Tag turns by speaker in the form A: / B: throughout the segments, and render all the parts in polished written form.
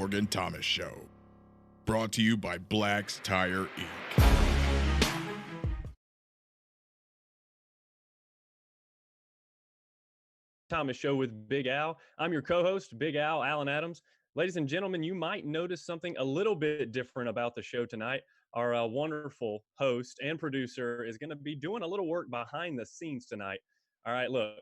A: Morgan Thomas Show. Brought to you by Black's Tire Inc.
B: Thomas Show with Big Al. I'm your co-host, Big Al, Alan Adams. Ladies and gentlemen, you might notice something a little bit different about the show tonight. Our wonderful host and producer is going to be doing a little work behind the scenes tonight. All right, look,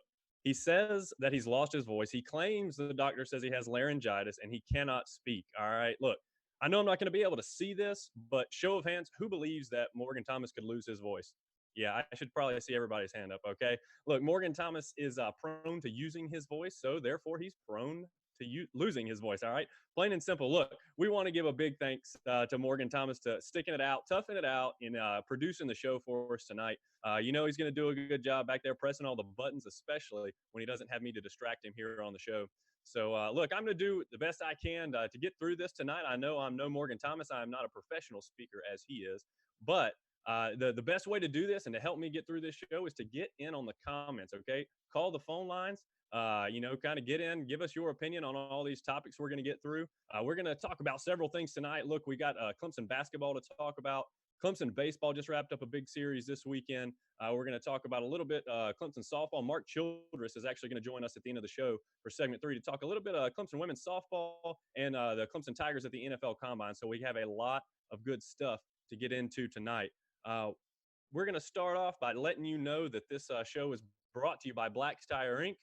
B: he says that he's lost his voice. He claims the doctor says he has laryngitis and he cannot speak. All right, look, I know I'm not going to be able to see this, but show of hands, who believes that Morgan Thomas could lose his voice? Yeah, I should probably see everybody's hand up, okay? Look, Morgan Thomas is prone to using his voice, so therefore he's prone to losing his voice, all right? Plain and simple. Look, we want to give a big thanks to Morgan Thomas to sticking it out, toughing it out, and producing the show for us tonight. You know he's going to do a good job back there pressing all the buttons, especially when he doesn't have me to distract him here on the show. So, look, I'm going to do the best I can to get through this tonight. I know I'm no Morgan Thomas. I'm not a professional speaker as he is, but the best way to do this and to help me get through this show is to get in on the comments, okay? Call the phone lines, kind of get in, give us your opinion on all these topics we're going to get through. We're going to talk about several things tonight. Look, we got Clemson basketball to talk about. Clemson baseball just wrapped up a big series this weekend. We're going to talk about a little bit Clemson softball. Mark Childress is actually going to join us at the end of the show for segment 3 to talk a little bit Clemson women's softball and the Clemson Tigers at the NFL Combine. So we have a lot of good stuff to get into tonight. We're going to start off by letting you know that this show is brought to you by Black's Tire Inc.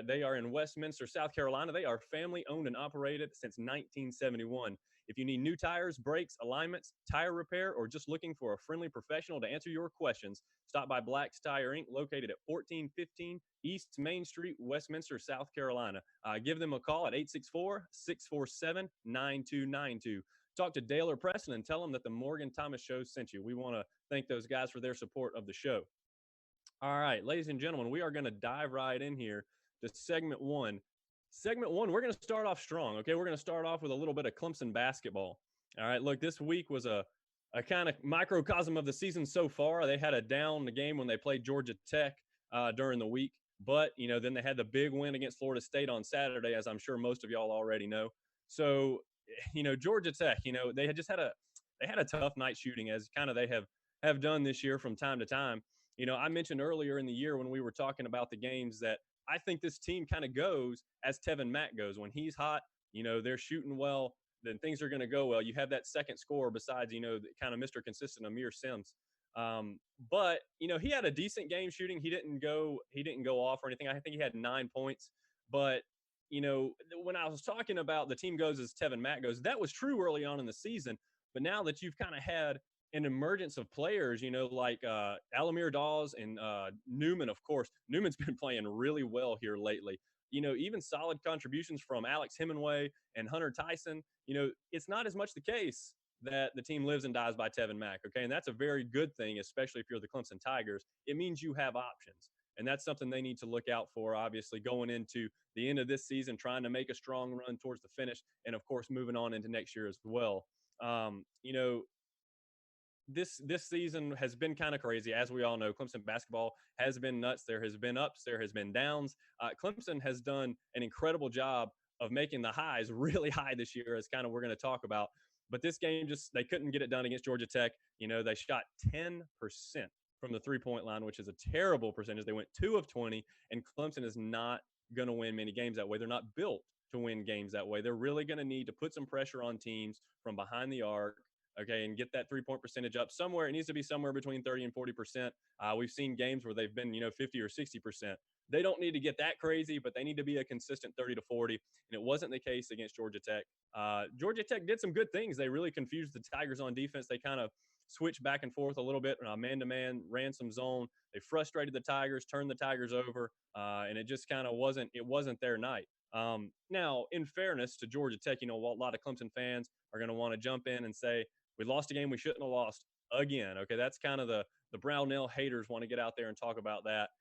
B: They are in Westminster, South Carolina. They are family owned and operated since 1971. If you need new tires, brakes, alignments, tire repair, or just looking for a friendly professional to answer your questions, stop by Black's Tire Inc., located at 1415 East Main Street, Westminster, South Carolina. Give them a call at 864-647-9292. Talk to Dale or Preston and tell them that the Morgan Thomas Show sent you. We want to thank those guys for their support of the show. All right, ladies and gentlemen, we are going to dive right in here to segment 1. Segment 1, we're going to start off strong, okay? We're going to start off with a little bit of Clemson basketball. All right, look, this week was a kind of microcosm of the season so far. They had a down game when they played Georgia Tech during the week, but, then they had the big win against Florida State on Saturday, as I'm sure most of y'all already know. So, Georgia Tech, they had a tough night shooting, as kind of they have done this year from time to time. I mentioned earlier in the year when we were talking about the games that I think this team kind of goes as Tevin Mack goes. When he's hot, they're shooting well, then things are going to go well. You have that second scorer besides, kind of Mr. Consistent Amir Sims. But he had a decent game shooting. He didn't go off or anything. I think he had 9 points, but when I was talking about the team goes as Tevin Mack goes, that was true early on in the season. But now that you've kind of had an emergence of players, like Alamir Dawes and Newman, of course. Newman's been playing really well here lately. Even solid contributions from Alex Hemingway and Hunter Tyson. It's not as much the case that the team lives and dies by Tevin Mack, okay? And that's a very good thing, especially if you're the Clemson Tigers. It means you have options. And that's something they need to look out for, obviously, going into the end of this season, trying to make a strong run towards the finish, and, of course, moving on into next year as well. This season has been kind of crazy. As we all know, Clemson basketball has been nuts. There has been ups. There has been downs. Clemson has done an incredible job of making the highs really high this year, as kind of we're going to talk about. But this game, they couldn't get it done against Georgia Tech. They shot 10% from the three-point line, which is a terrible percentage. They went 2 of 20, and Clemson is not going to win many games that way. They're not built to win games that way. They're really going to need to put some pressure on teams from behind the arc, okay, and get that three-point percentage up somewhere. It needs to be somewhere between 30 and 40%. We've seen games where they've been, 50 or 60%. They don't need to get that crazy, but they need to be a consistent 30 to 40, and it wasn't the case against Georgia Tech. Georgia Tech did some good things. They really confused the Tigers on defense. They kind of switched back and forth a little bit, man-to-man, ran some zone. They frustrated the Tigers, turned the Tigers over, and it just kind of wasn't their night. Now, in fairness to Georgia Tech, a lot of Clemson fans are going to want to jump in and say, we lost a game we shouldn't have lost again. Okay, that's kind of the Brownell haters want to get out there and talk about that.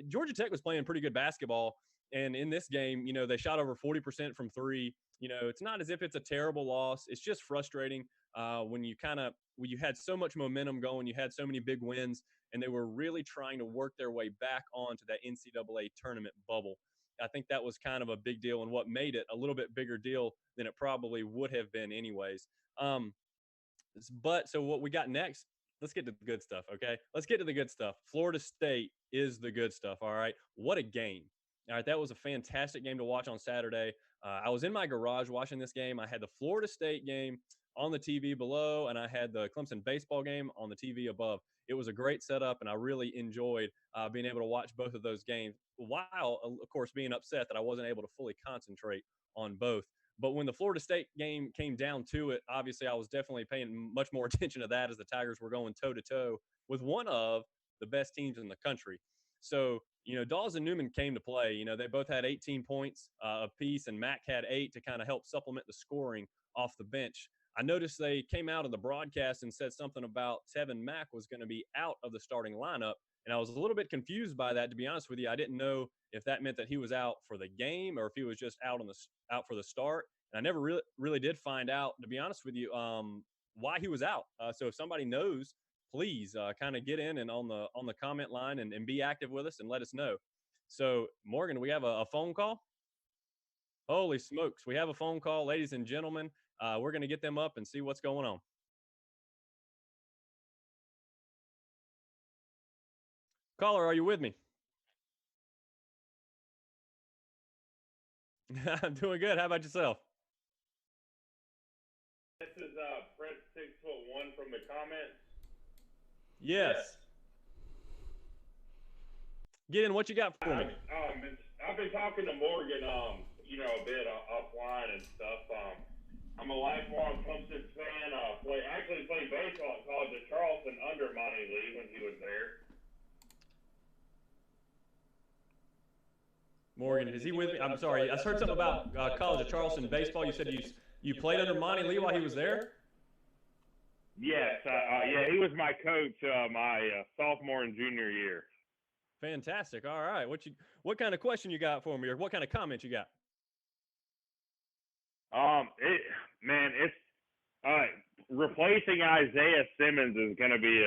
B: Georgia Tech was playing pretty good basketball, and in this game, they shot over 40% from three. It's not as if it's a terrible loss. It's just frustrating when you had so much momentum going, you had so many big wins, and they were really trying to work their way back onto that NCAA tournament bubble. I think that was kind of a big deal and what made it a little bit bigger deal than it probably would have been anyways. Um, but so what we got next, let's get to the good stuff, okay? Let's get to the good stuff. Florida State is the good stuff, all right? What a game. All right, that was a fantastic game to watch on Saturday. I was in my garage watching this game. I had the Florida State game on the TV below, and I had the Clemson baseball game on the TV above. It was a great setup, and I really enjoyed being able to watch both of those games while, of course, being upset that I wasn't able to fully concentrate on both. But when the Florida State game came down to it, obviously I was definitely paying much more attention to that as the Tigers were going toe to toe with one of the best teams in the country. So, Dawes and Newman came to play. They both had 18 points apiece, and Mack had 8 to kind of help supplement the scoring off the bench. I noticed they came out of the broadcast and said something about Tevin Mack was going to be out of the starting lineup. And I was a little bit confused by that, to be honest with you. I didn't know if that meant that he was out for the game or if he was just out for the start. And I never really did find out, to be honest with you, why he was out. So if somebody knows, please kind of get in and on the comment line and be active with us and let us know. So Morgan, we have a phone call. Holy smokes, we have a phone call, ladies and gentlemen. We're going to get them up and see what's going on. Caller, are you with me? I'm doing good. How about yourself?
C: This is Brent 6'1" from the comments.
B: Yes. Get in. What you got for me?
C: I've been talking to Morgan, a bit offline and stuff. I'm a lifelong Clemson fan. Actually played baseball at college at Charleston under Monty Lee when he was there.
B: Morgan, is he with me? I'm sorry. I heard something about college at Charleston baseball. You said you played under Monty Lee while he was there?
C: Yes. Yeah, he was my coach my sophomore and junior year.
B: Fantastic. All right. What kind of question you got for me, or what kind of comment you got?
C: It's replacing Isaiah Simmons is going to be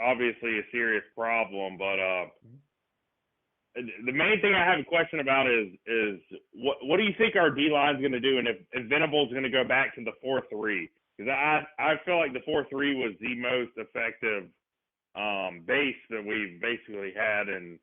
C: obviously a serious problem, but the main thing I have a question about is what do you think our D line is going to do, and if Venables is going to go back to the 4-3? Because I feel like the 4-3 was the most effective base that we've basically had in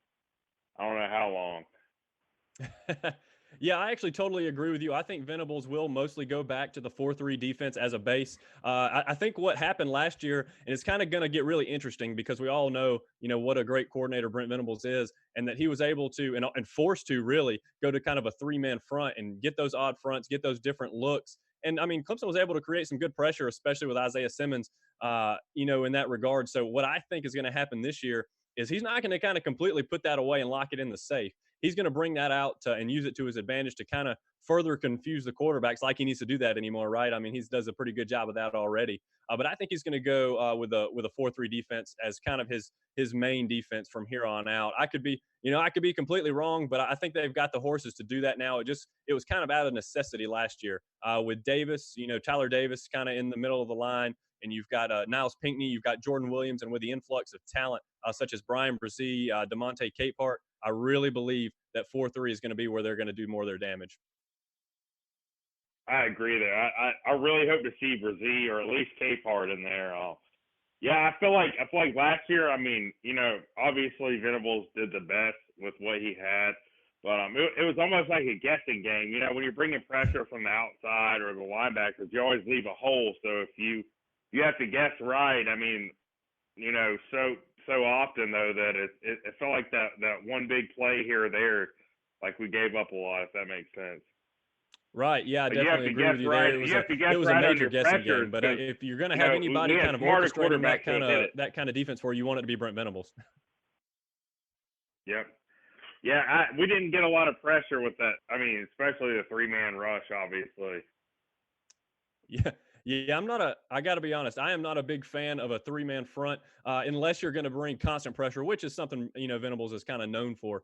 C: I don't know how long.
B: Yeah, I actually totally agree with you. I think Venables will mostly go back to the 4-3 defense as a base. I think what happened last year, and it's kind of going to get really interesting because we all know, what a great coordinator Brent Venables is, and that he was able to and forced to really go to kind of a 3-man front and get those odd fronts, get those different looks. And I mean, Clemson was able to create some good pressure, especially with Isaiah Simmons, in that regard. So what I think is going to happen this year is he's not going to kind of completely put that away and lock it in the safe. He's going to bring that out and use it to his advantage to kind of further confuse the quarterbacks, like he needs to do that anymore, right? I mean, he does a pretty good job of that already. But I think he's going to go with a 4-3 defense as kind of his main defense from here on out. I could be completely wrong, but I think they've got the horses to do that now. It was kind of out of necessity last year with Davis, Tyler Davis kind of in the middle of the line. And you've got Niles Pinckney, you've got Jordan Williams, and with the influx of talent such as Brian Brzee, DeMonte Capehart, I really believe that 4-3 is going to be where they're going to do more of their damage.
C: I agree there. I really hope to see Brzee or at least Capehart in there. I feel like last year, I mean, obviously Venables did the best with what he had, but it was almost like a guessing game. When you're bringing pressure from the outside or the linebackers, you always leave a hole. So if you have to guess right, I mean, so often though that it felt like that one big play here or there, like we gave up a lot, if that makes sense.
B: Right. Yeah, I definitely agree with you there. It was a major guessing game. But if you're going to have anybody kind of orchestrating that kind of defense for you, want it to be Brent Venables.
C: Yep. Yeah, we didn't get a lot of pressure with that. I mean, especially the 3-man rush, obviously.
B: Yeah, I got to be honest, I am not a big fan of a 3-man front unless you're going to bring constant pressure, which is something, Venables is kind of known for.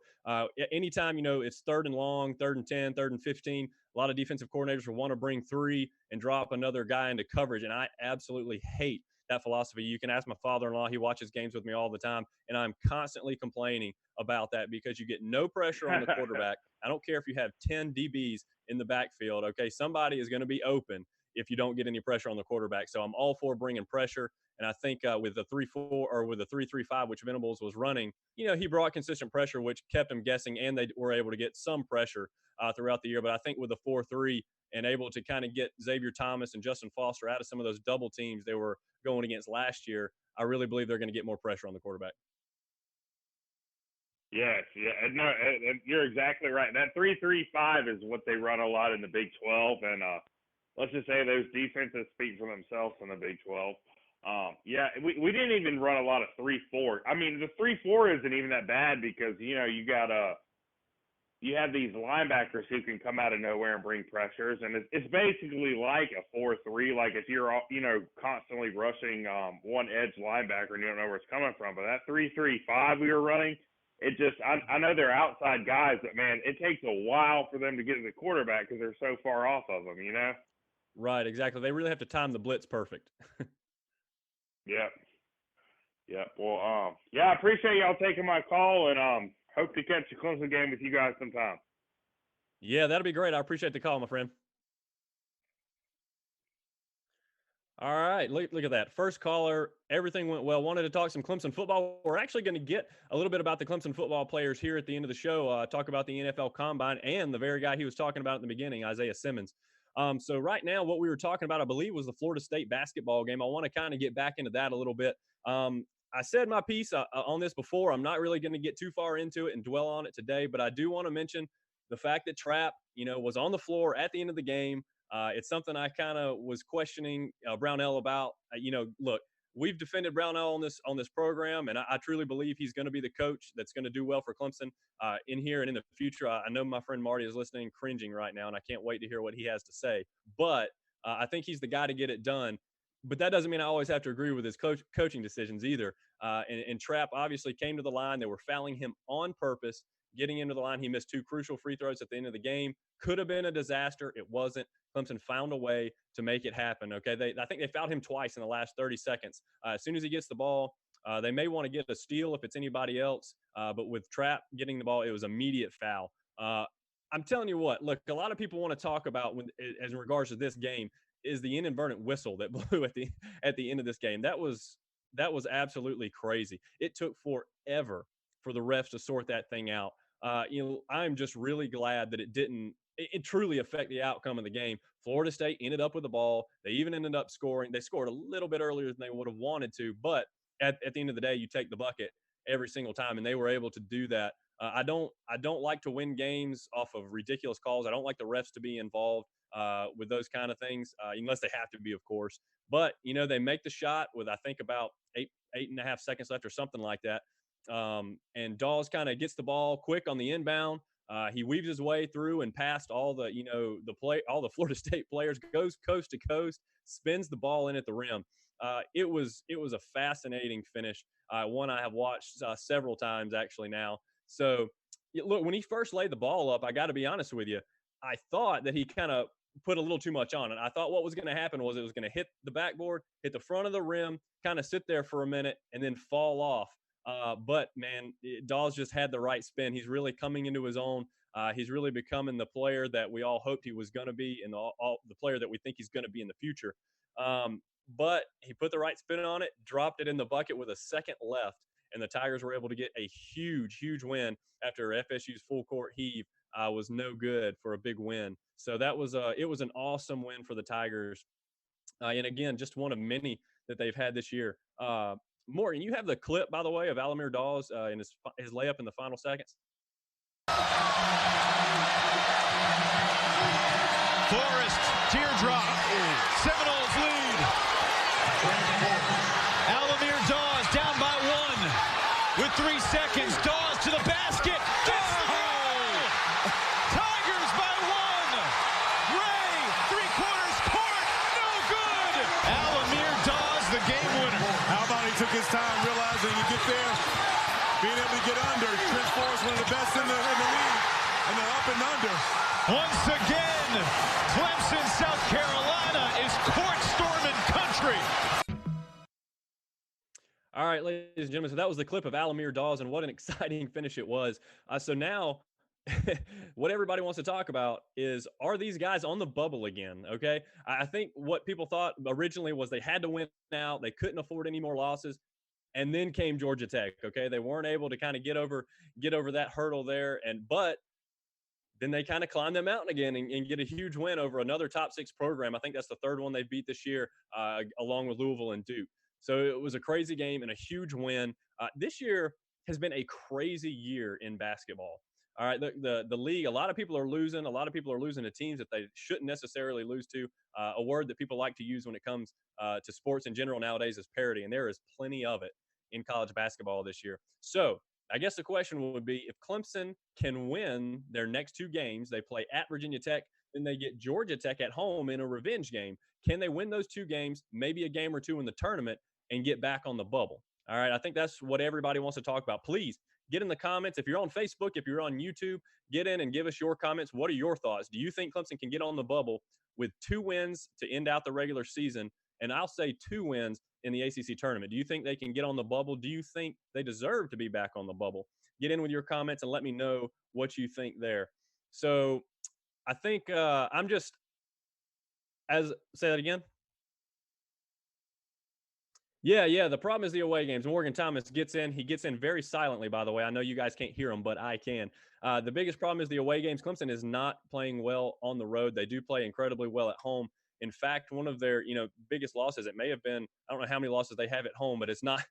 B: Anytime, it's 3rd and long, 3rd and 10, 3rd and 15, a lot of defensive coordinators will want to bring 3 and drop another guy into coverage. And I absolutely hate that philosophy. You can ask my father-in-law. He watches games with me all the time, and I'm constantly complaining about that because you get no pressure on the quarterback. I don't care if you have 10 DBs in the backfield. Okay, somebody is going to be open if you don't get any pressure on the quarterback. So I'm all for bringing pressure. And I think with the 3-4 or with the 3-3-5, which Venables was running, he brought consistent pressure, which kept them guessing, and they were able to get some pressure throughout the year. But I think with the 4-3 and able to kind of get Xavier Thomas and Justin Foster out of some of those double teams they were going against last year, I really believe they're going to get more pressure on the quarterback.
C: Yes, yeah, no, you're exactly right. That 3-3-5 is what they run a lot in the Big 12, and let's just say those defenses speak for themselves in the Big 12. Yeah, we didn't even run a lot of 3-4. I mean, the 3-4 isn't even that bad because you have these linebackers who can come out of nowhere and bring pressures, and it's basically like a 4-3. Like if you're constantly rushing one edge linebacker and you don't know where it's coming from. But that 3-3-5 we were running, it just I know they're outside guys, but man, it takes a while for them to get to the quarterback because they're so far off of them.
B: Right, exactly. They really have to time the blitz perfect.
C: Yep. Well, I appreciate y'all taking my call, and hope to catch a Clemson game with you guys sometime.
B: Yeah, that'll be great. I appreciate the call, my friend. All right, look at that. First caller, everything went well. Wanted to talk some Clemson football. We're actually going to get a little bit about the Clemson football players here at the end of the show, talk about the NFL Combine and the very guy he was talking about in the beginning, Isaiah Simmons. So right now, what we were talking about, I believe, was the Florida State basketball game. I want to kind of get back into that a little bit. I said my piece on this before. I'm not really going to get too far into it and dwell on it today, but I do want to mention the fact that Trapp, was on the floor at the end of the game. It's something I kind of was questioning Brownell about. Look, we've defended Brownell on this program, and I truly believe he's going to be the coach that's going to do well for Clemson in here and in the future. I know my friend Marty is listening, cringing right now, and I can't wait to hear what he has to say. But I think he's the guy to get it done. But that doesn't mean I always have to agree with his coaching decisions either. And Trapp obviously came to the line. They were fouling him on purpose. Getting into the line, he missed 2 crucial free throws at the end of the game. Could have been a disaster. It wasn't. Clemson found a way to make it happen. Okay, I think they fouled him twice in the last 30 seconds. As soon as he gets the ball, they may want to get a steal if it's anybody else. But with Trapp getting the ball, it was immediate foul. I'm telling you what. Look, a lot of people want to talk about as in regards to this game is the inadvertent whistle that blew at the end of this game. That was absolutely crazy. It took forever for the refs to sort that thing out. I'm just really glad that it didn't truly affect the outcome of the game. Florida State ended up with the ball. They even ended up scoring. They scored a little bit earlier than they would have wanted to, but at the end of the day, you take the bucket every single time, and they were able to do that. I don't like to win games off of ridiculous calls. I don't like the refs to be involved with those kind of things, unless they have to be, of course. But, they make the shot with, I think, about eight and a half seconds left or something like that. And Dawes kind of gets the ball quick on the inbound. He weaves his way through and past all the Florida State players, goes coast to coast, spins the ball in at the rim. It was a fascinating finish. One I have watched several times actually now. So look, when he first laid the ball up, I got to be honest with you, I thought that he kind of put a little too much on it. I thought what was going to happen was it was going to hit the backboard, hit the front of the rim, kind of sit there for a minute, and then fall off. But, man, Dawes just had the right spin. He's really coming into his own. He's really becoming the player that we all hoped he was going to be and the player that we think he's going to be in the future. But he put the right spin on it, dropped it in the bucket with a second left, and the Tigers were able to get a huge, huge win after FSU's full court heave was no good for a big win. So that was it was an awesome win for the Tigers. And again, just one of many that they've had this year. Morgan, you have the clip, by the way, of Alamir Dawes in his layup in the final seconds.
D: Forrest, teardrop. Seminoles lead. Alamir Dawes down by 1 with 3 seconds. Dawes to the basket. Tigers by 1. Ray, 3/4 court. No good. Alamir Dawes, the game winner.
E: How about he took his time, realizing you get there, being able to get under. Trent Forrest, one of the best in the league, and they're up and under.
D: Once again, Clemson, South Carolina is court storming country.
B: All right, ladies and gentlemen, so that was the clip of Alamir Dawes, and what an exciting finish it was. So now what everybody wants to talk about is, are these guys on the bubble again? Okay. I think what people thought originally was they had to win out. They couldn't afford any more losses. And then came Georgia Tech. Okay. They weren't able to kind of get over that hurdle there. But then they kind of climbed that mountain again and get a huge win over another top 6 program. I think that's the third one they beat this year, along with Louisville and Duke. So it was a crazy game and a huge win. This year has been a crazy year in basketball. All right, the league, a lot of people are losing. A lot of people are losing to teams that they shouldn't necessarily lose to. A word that people like to use when it comes to sports in general nowadays is parity, and there is plenty of it in college basketball this year. So I guess the question would be, if Clemson can win their next 2 games, they play at Virginia Tech, then they get Georgia Tech at home in a revenge game. Can they win those 2 games, maybe a game or 2 in the tournament, and get back on the bubble? All right, I think that's what everybody wants to talk about. Please get in the comments. If you're on Facebook, if you're on YouTube, get in and give us your comments. What are your thoughts? Do you think Clemson can get on the bubble with 2 wins to end out the regular season? And I'll say 2 wins in the ACC tournament. Do you think they can get on the bubble? Do you think they deserve to be back on the bubble? Get in with your comments and let me know what you think there. So I think say that again. Yeah. The problem is the away games. Morgan Thomas gets in. He gets in very silently, by the way. I know you guys can't hear him, but I can. The biggest problem is the away games. Clemson is not playing well on the road. They do play incredibly well at home. In fact, one of their biggest losses, it may have been, I don't know how many losses they have at home, but it's not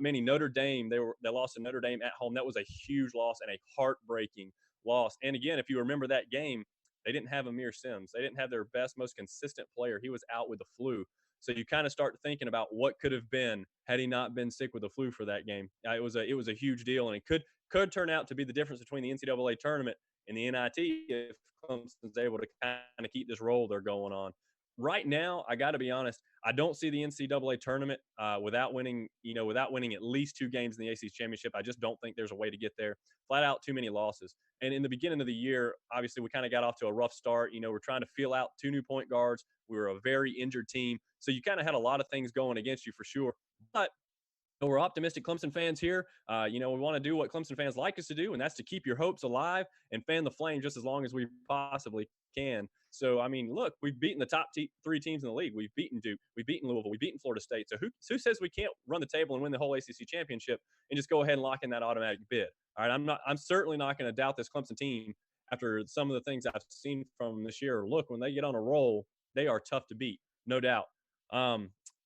B: many. Notre Dame, they lost to Notre Dame at home. That was a huge loss and a heartbreaking loss. And again, if you remember that game, they didn't have Amir Sims. They didn't have their best, most consistent player. He was out with the flu. So you kind of start thinking about what could have been had he not been sick with the flu for that game. It was a huge deal, and it could turn out to be the difference between the NCAA tournament and the NIT if Clemson's able to kind of keep this roll they're going on. Right now, I got to be honest, I don't see the NCAA tournament without winning at least 2 games in the ACC championship. I just don't think there's a way to get there. Flat out, too many losses. And in the beginning of the year, obviously, we kind of got off to a rough start. We're trying to feel out 2 new point guards. We were a very injured team. So you kind of had a lot of things going against you for sure. But we're optimistic Clemson fans here. We want to do what Clemson fans like us to do, and that's to keep your hopes alive and fan the flame just as long as we possibly can. So, I mean, look, we've beaten the top 3 teams in the league. We've beaten Duke. We've beaten Louisville. We've beaten Florida State. So who says we can't run the table and win the whole ACC championship and just go ahead and lock in that automatic bid? All right, I'm certainly not going to doubt this Clemson team after some of the things I've seen from them this year. Look, when they get on a roll, they are tough to beat, no doubt.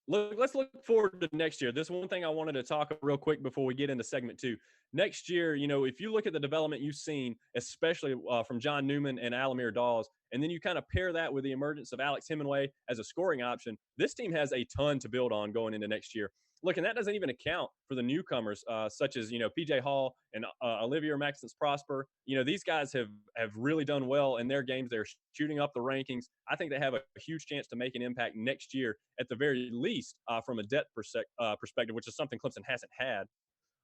B: Let's look forward to next year. This one thing I wanted to talk real quick before we get into segment 2. Next year, if you look at the development you've seen, especially from John Newman and Alamir Dawes, and then you kind of pair that with the emergence of Alex Hemingway as a scoring option, this team has a ton to build on going into next year. Look, and that doesn't even account for the newcomers, such as, PJ Hall and Olivier Maxence Prosper. These guys have really done well in their games. They're shooting up the rankings. I think they have a huge chance to make an impact next year, at the very least, from a depth perspective, which is something Clemson hasn't had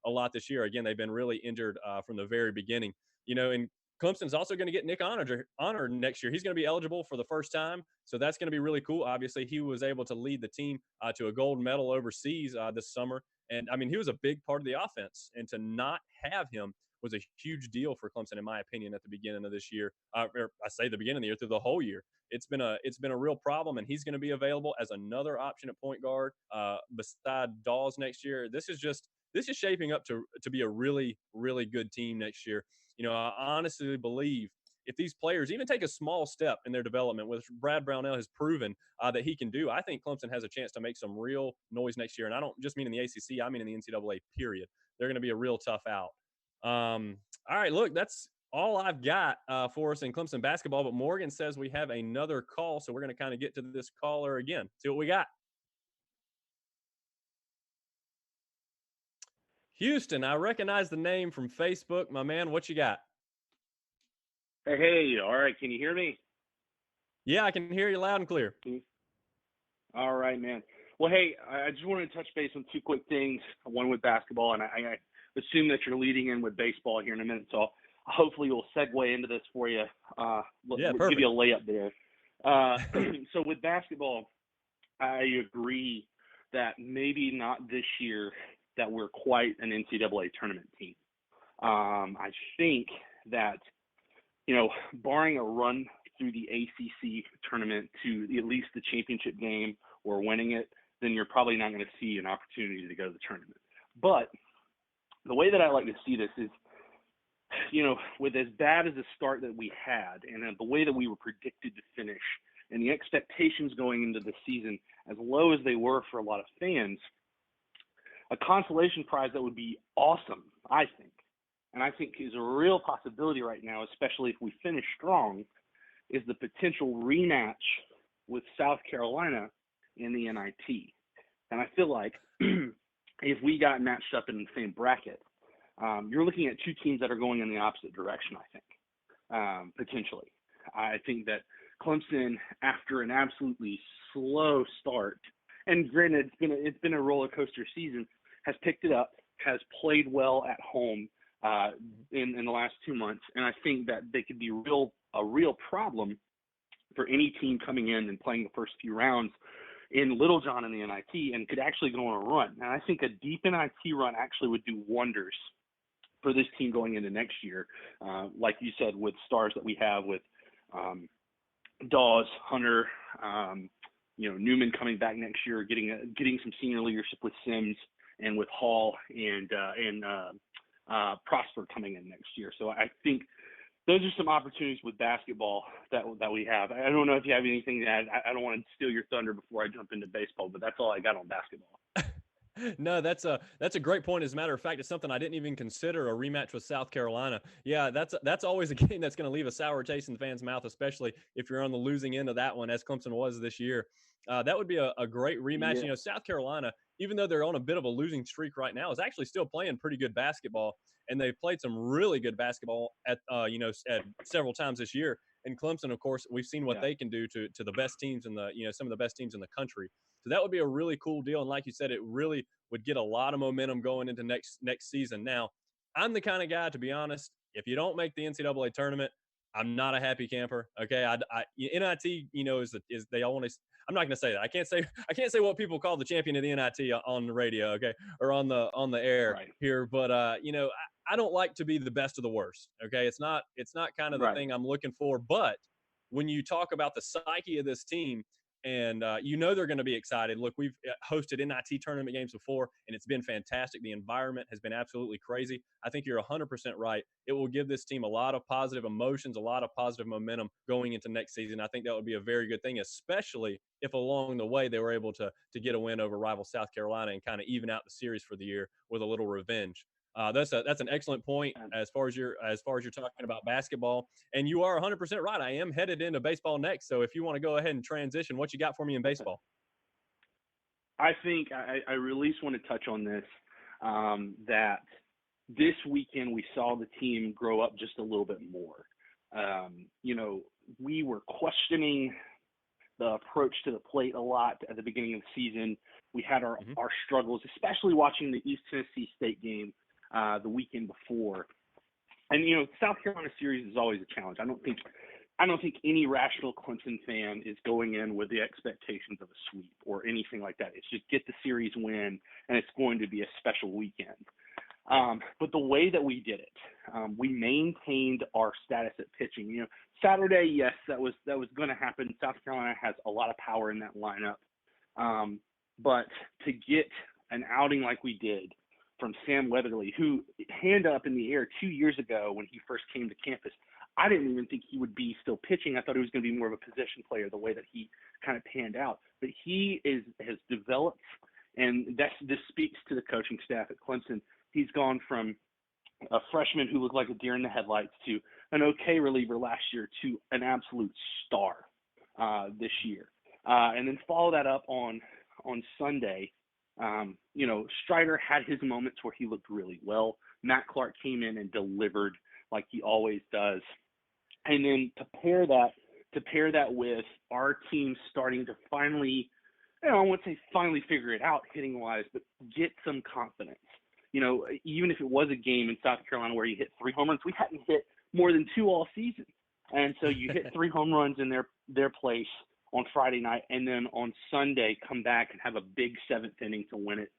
B: a lot this year. Again, they've been really injured from the very beginning. And Clemson's also going to get Nick Honor next year. He's going to be eligible for the first time, so that's going to be really cool. Obviously, he was able to lead the team to a gold medal overseas this summer, and I mean, he was a big part of the offense. And to not have him was a huge deal for Clemson, in my opinion, at the beginning of this year. Or I say the beginning of the year, through the whole year. It's been a real problem, and he's going to be available as another option at point guard beside Dawes next year. This is shaping up to be a really, really good team next year. I honestly believe if these players even take a small step in their development, which Brad Brownell has proven that he can do, I think Clemson has a chance to make some real noise next year. And I don't just mean in the ACC, I mean in the NCAA, period. They're going to be a real tough out. All right, look, that's all I've got for us in Clemson basketball. But Morgan says we have another call, so we're going to kind of get to this caller again. See what we got. Houston, I recognize the name from Facebook. My man, what you got?
F: Hey, all right. Can you hear me?
B: Yeah, I can hear you loud and clear.
F: All right, man. Well, hey, I just wanted to touch base on 2 quick things. One with basketball, and I assume that you're leading in with baseball here in a minute, so hopefully we'll segue into this for you.
B: Yeah,
F: give you a layup there. So with basketball, I agree that maybe not this year that we're quite an NCAA tournament team. I think that, barring a run through the ACC tournament to at least the championship game or winning it, then you're probably not going to see an opportunity to go to the tournament. But the way that I like to see this is, with as bad as the start that we had and the way that we were predicted to finish and the expectations going into the season as low as they were for a lot of fans, a consolation prize that would be awesome, I think, and I think is a real possibility right now, especially if we finish strong, is the potential rematch with South Carolina in the NIT. And I feel like if we got matched up in the same bracket, you're looking at two teams that are going in the opposite direction, I think, potentially. I think that Clemson, after an absolutely slow start, and granted, it's been a roller coaster season, has picked it up, has played well at home in the last 2 months, and I think that they could be a real problem for any team coming in and playing the first few rounds in Littlejohn in the NIT and could actually go on a run. And I think a deep NIT run actually would do wonders for this team going into next year. Like you said, with stars that we have with Dawes, Hunter, Newman coming back next year, getting some senior leadership with Sims and with Hall and Prosper coming in next year. So I think those are some opportunities with basketball that we have. I don't know if you have anything to add. I don't want to steal your thunder before I jump into baseball, but that's all I got on basketball.
B: No, that's a great point. As a matter of fact, it's something I didn't even consider, a rematch with South Carolina. Yeah, that's always a game that's going to leave a sour taste in the fans' mouth, especially if you're on the losing end of that one, as Clemson was this year. That would be a great rematch.
F: Yeah.
B: South Carolina, even though they're on a bit of a losing streak right now, is actually still playing pretty good basketball, and they've played some really good basketball at several times this year. And Clemson, of course, we've seen what they can do to the best teams in the some of the best teams in the country. So that would be a really cool deal. And like you said, it really would get a lot of momentum going into next season. Now, I'm the kind of guy, to be honest, if you don't make the NCAA tournament, I'm not a happy camper. Okay, NIT, is they always. I'm not going to say that. I can't say what people call the champion of the NIT on the radio, okay, or on the air here. But I don't like to be the best of the worst. Okay, it's not kind of the thing I'm looking for. But when you talk about the psyche of this team, and they're going to be excited. Look, we've hosted NIT tournament games before, and it's been fantastic. The environment has been absolutely crazy. I think you're 100% right. It will give this team a lot of positive emotions, a lot of positive momentum going into next season. I think that would be a very good thing, especially if along the way they were able to get a win over rival South Carolina and kind of even out the series for the year with a little revenge. That's an excellent point as far as you're talking about basketball, and you are 100% right. I am headed into baseball next, so if you want to go ahead and transition, what you got for me in baseball?
F: I think I really want to touch on this. That this weekend we saw the team grow up just a little bit more. We were questioning the approach to the plate a lot at the beginning of the season. We had our struggles, especially watching the East Tennessee State game the weekend before. And South Carolina series is always a challenge. I don't think any rational Clemson fan is going in with the expectations of a sweep or anything like that. It's just get the series win, and it's going to be a special weekend. But the way that we did it, we maintained our status at pitching. Saturday, yes, that was going to happen. South Carolina has a lot of power in that lineup. But to get an outing like we did from Sam Weatherly, who hand up in the air 2 years ago when he first came to campus, I didn't even think he would be still pitching. I thought he was going to be more of a position player the way that he kind of panned out. But he has developed, and this speaks to the coaching staff at Clemson. He's gone from a freshman who looked like a deer in the headlights to an okay reliever last year to an absolute star this year. And then follow that up on Sunday. Strider had his moments where he looked really well. Matt Clark came in and delivered like he always does. And then to pair that with our team starting to finally, I wouldn't say finally figure it out hitting wise, but get some confidence. Even if it was a game in South Carolina where you hit 3 home runs, we hadn't hit more than 2 all season. And so you hit 3 home runs in their place on Friday night, and then on Sunday come back and have a big 7th inning to win it.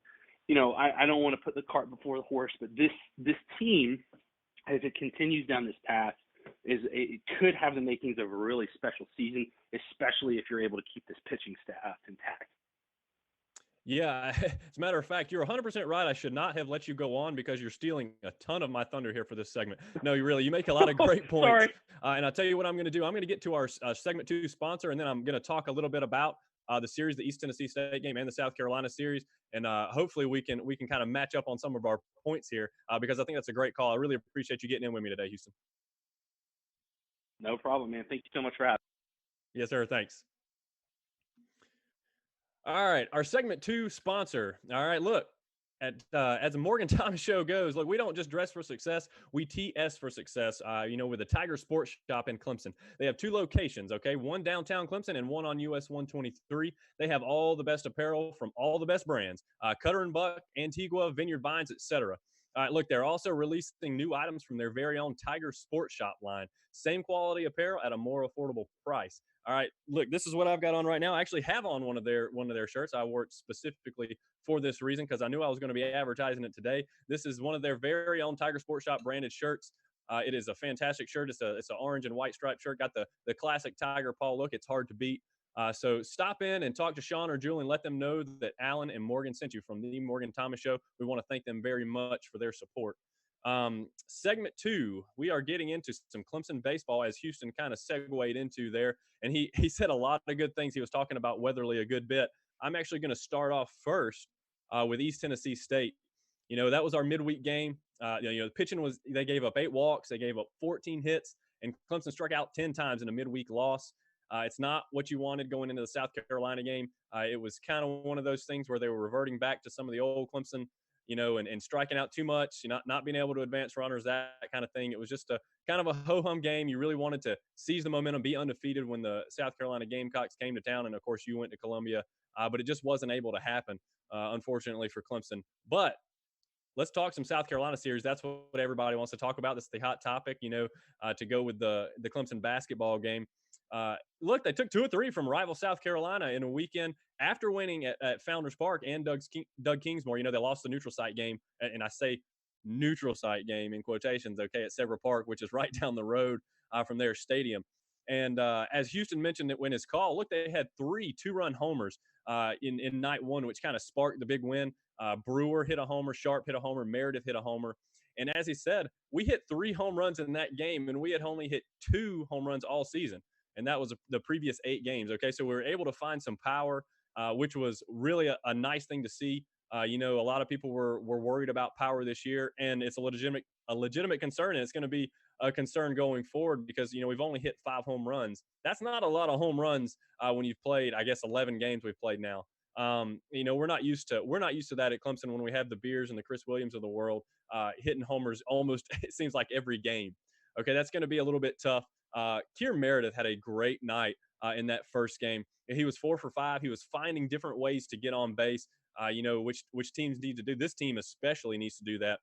F: I don't want to put the cart before the horse, but this team, as it continues down this path, it could have the makings of a really special season, especially if you're able to keep this pitching staff intact.
B: Yeah, as a matter of fact, you're 100% right. I should not have let you go on because you're stealing a ton of my thunder here for this segment. No, you make a lot of great points.
F: Sorry.
B: And I'll tell you what I'm going to do. I'm going to get to our segment 2 sponsor, and then I'm going to talk a little bit about the series, the East Tennessee State game and the South Carolina series. And hopefully we can kind of match up on some of our points here because I think that's a great call. I really appreciate you getting in with me today, Houston.
F: No problem, man. Thank you so much for having me.
B: Yes, sir. Thanks. All right, our segment 2 sponsor. All right, look, as the Morgan Thomas show goes, look, we don't just dress for success, we TS for success, with the Tiger Sports Shop in Clemson. They have 2 locations, okay, one downtown Clemson and one on US 123. They have all the best apparel from all the best brands, Cutter & Buck, Antigua, Vineyard Vines, etc. All right, look, they're also releasing new items from their very own Tiger Sports Shop line. Same quality apparel at a more affordable price. All right, look, this is what I've got on right now. I actually have on one of their shirts. I wore it specifically for this reason because I knew I was going to be advertising it today. This is one of their very own Tiger Sports Shop branded shirts. It is a fantastic shirt. It's an orange and white striped shirt. Got the classic Tiger paw look. It's hard to beat. So stop in and talk to Sean or Julian. Let them know that Alan and Morgan sent you from the Morgan Thomas Show. We want to thank them very much for their support. Segment 2, we are getting into some Clemson baseball as Houston kind of segued into there. And he said a lot of good things. He was talking about Weatherly a good bit. I'm actually going to start off first with East Tennessee State. That was our midweek game. The pitching they gave up 8 walks. They gave up 14 hits, and Clemson struck out 10 times in a midweek loss. It's not what you wanted going into the South Carolina game. It was kind of one of those things where they were reverting back to some of the old Clemson, and striking out too much, not being able to advance runners, that kind of thing. It was just a kind of a ho-hum game. You really wanted to seize the momentum, be undefeated when the South Carolina Gamecocks came to town. And, of course, you went to Columbia. But it just wasn't able to happen, unfortunately, for Clemson. But let's talk some South Carolina series. That's what everybody wants to talk about. That's the hot topic, to go with the Clemson basketball game. Look, they took 2 or 3 from rival South Carolina in a weekend after winning at Founders Park and Doug Kingsmore. They lost the neutral site game, and I say neutral site game in quotations, okay, at Several Park, which is right down the road from their stadium. And as Houston mentioned it when his call, look, they had 3 2-run homers in night 1, which kind of sparked the big win. Brewer hit a homer, Sharp hit a homer, Meredith hit a homer. And as he said, we hit 3 home runs in that game, and we had only hit 2 home runs all season. And that was the previous 8 games. Okay, so we were able to find some power, which was really a nice thing to see. A lot of people were worried about power this year, and it's a legitimate concern, and it's going to be a concern going forward because we've only hit 5 home runs. That's not a lot of home runs when you've played, I guess, 11 games we've played now. We're not used to that at Clemson when we have the Beers and the Chris Williams of the world hitting homers almost, it seems like, every game. Okay, that's going to be a little bit tough. Kier Meredith had a great night in that first game. He was 4 for 5. He was finding different ways to get on base, which teams need to do. This team especially needs to do that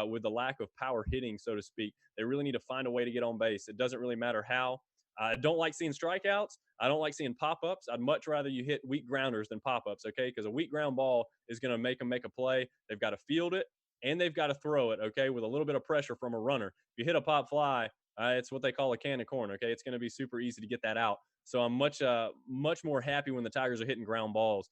B: with the lack of power hitting, so to speak. They really need to find a way to get on base. It doesn't really matter how. I don't like seeing strikeouts. I don't like seeing pop-ups. I'd much rather you hit weak grounders than pop-ups, okay? Because a weak ground ball is going to make them make a play. They've got to field it, and they've got to throw it, okay, with a little bit of pressure from a runner. If you hit a pop fly, it's what they call a can of corn, okay? It's going to be super easy to get that out. So I'm much more happy when the Tigers are hitting ground balls.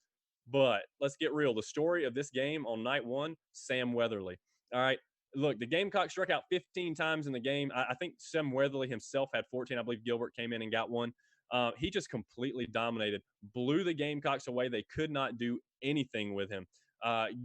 B: But let's get real. The story of this game on night 1, Sam Weatherly. All right, look, the Gamecocks struck out 15 times in the game. I think Sam Weatherly himself had 14. I believe Gilbert came in and got 1. He just completely dominated, blew the Gamecocks away. They could not do anything with him.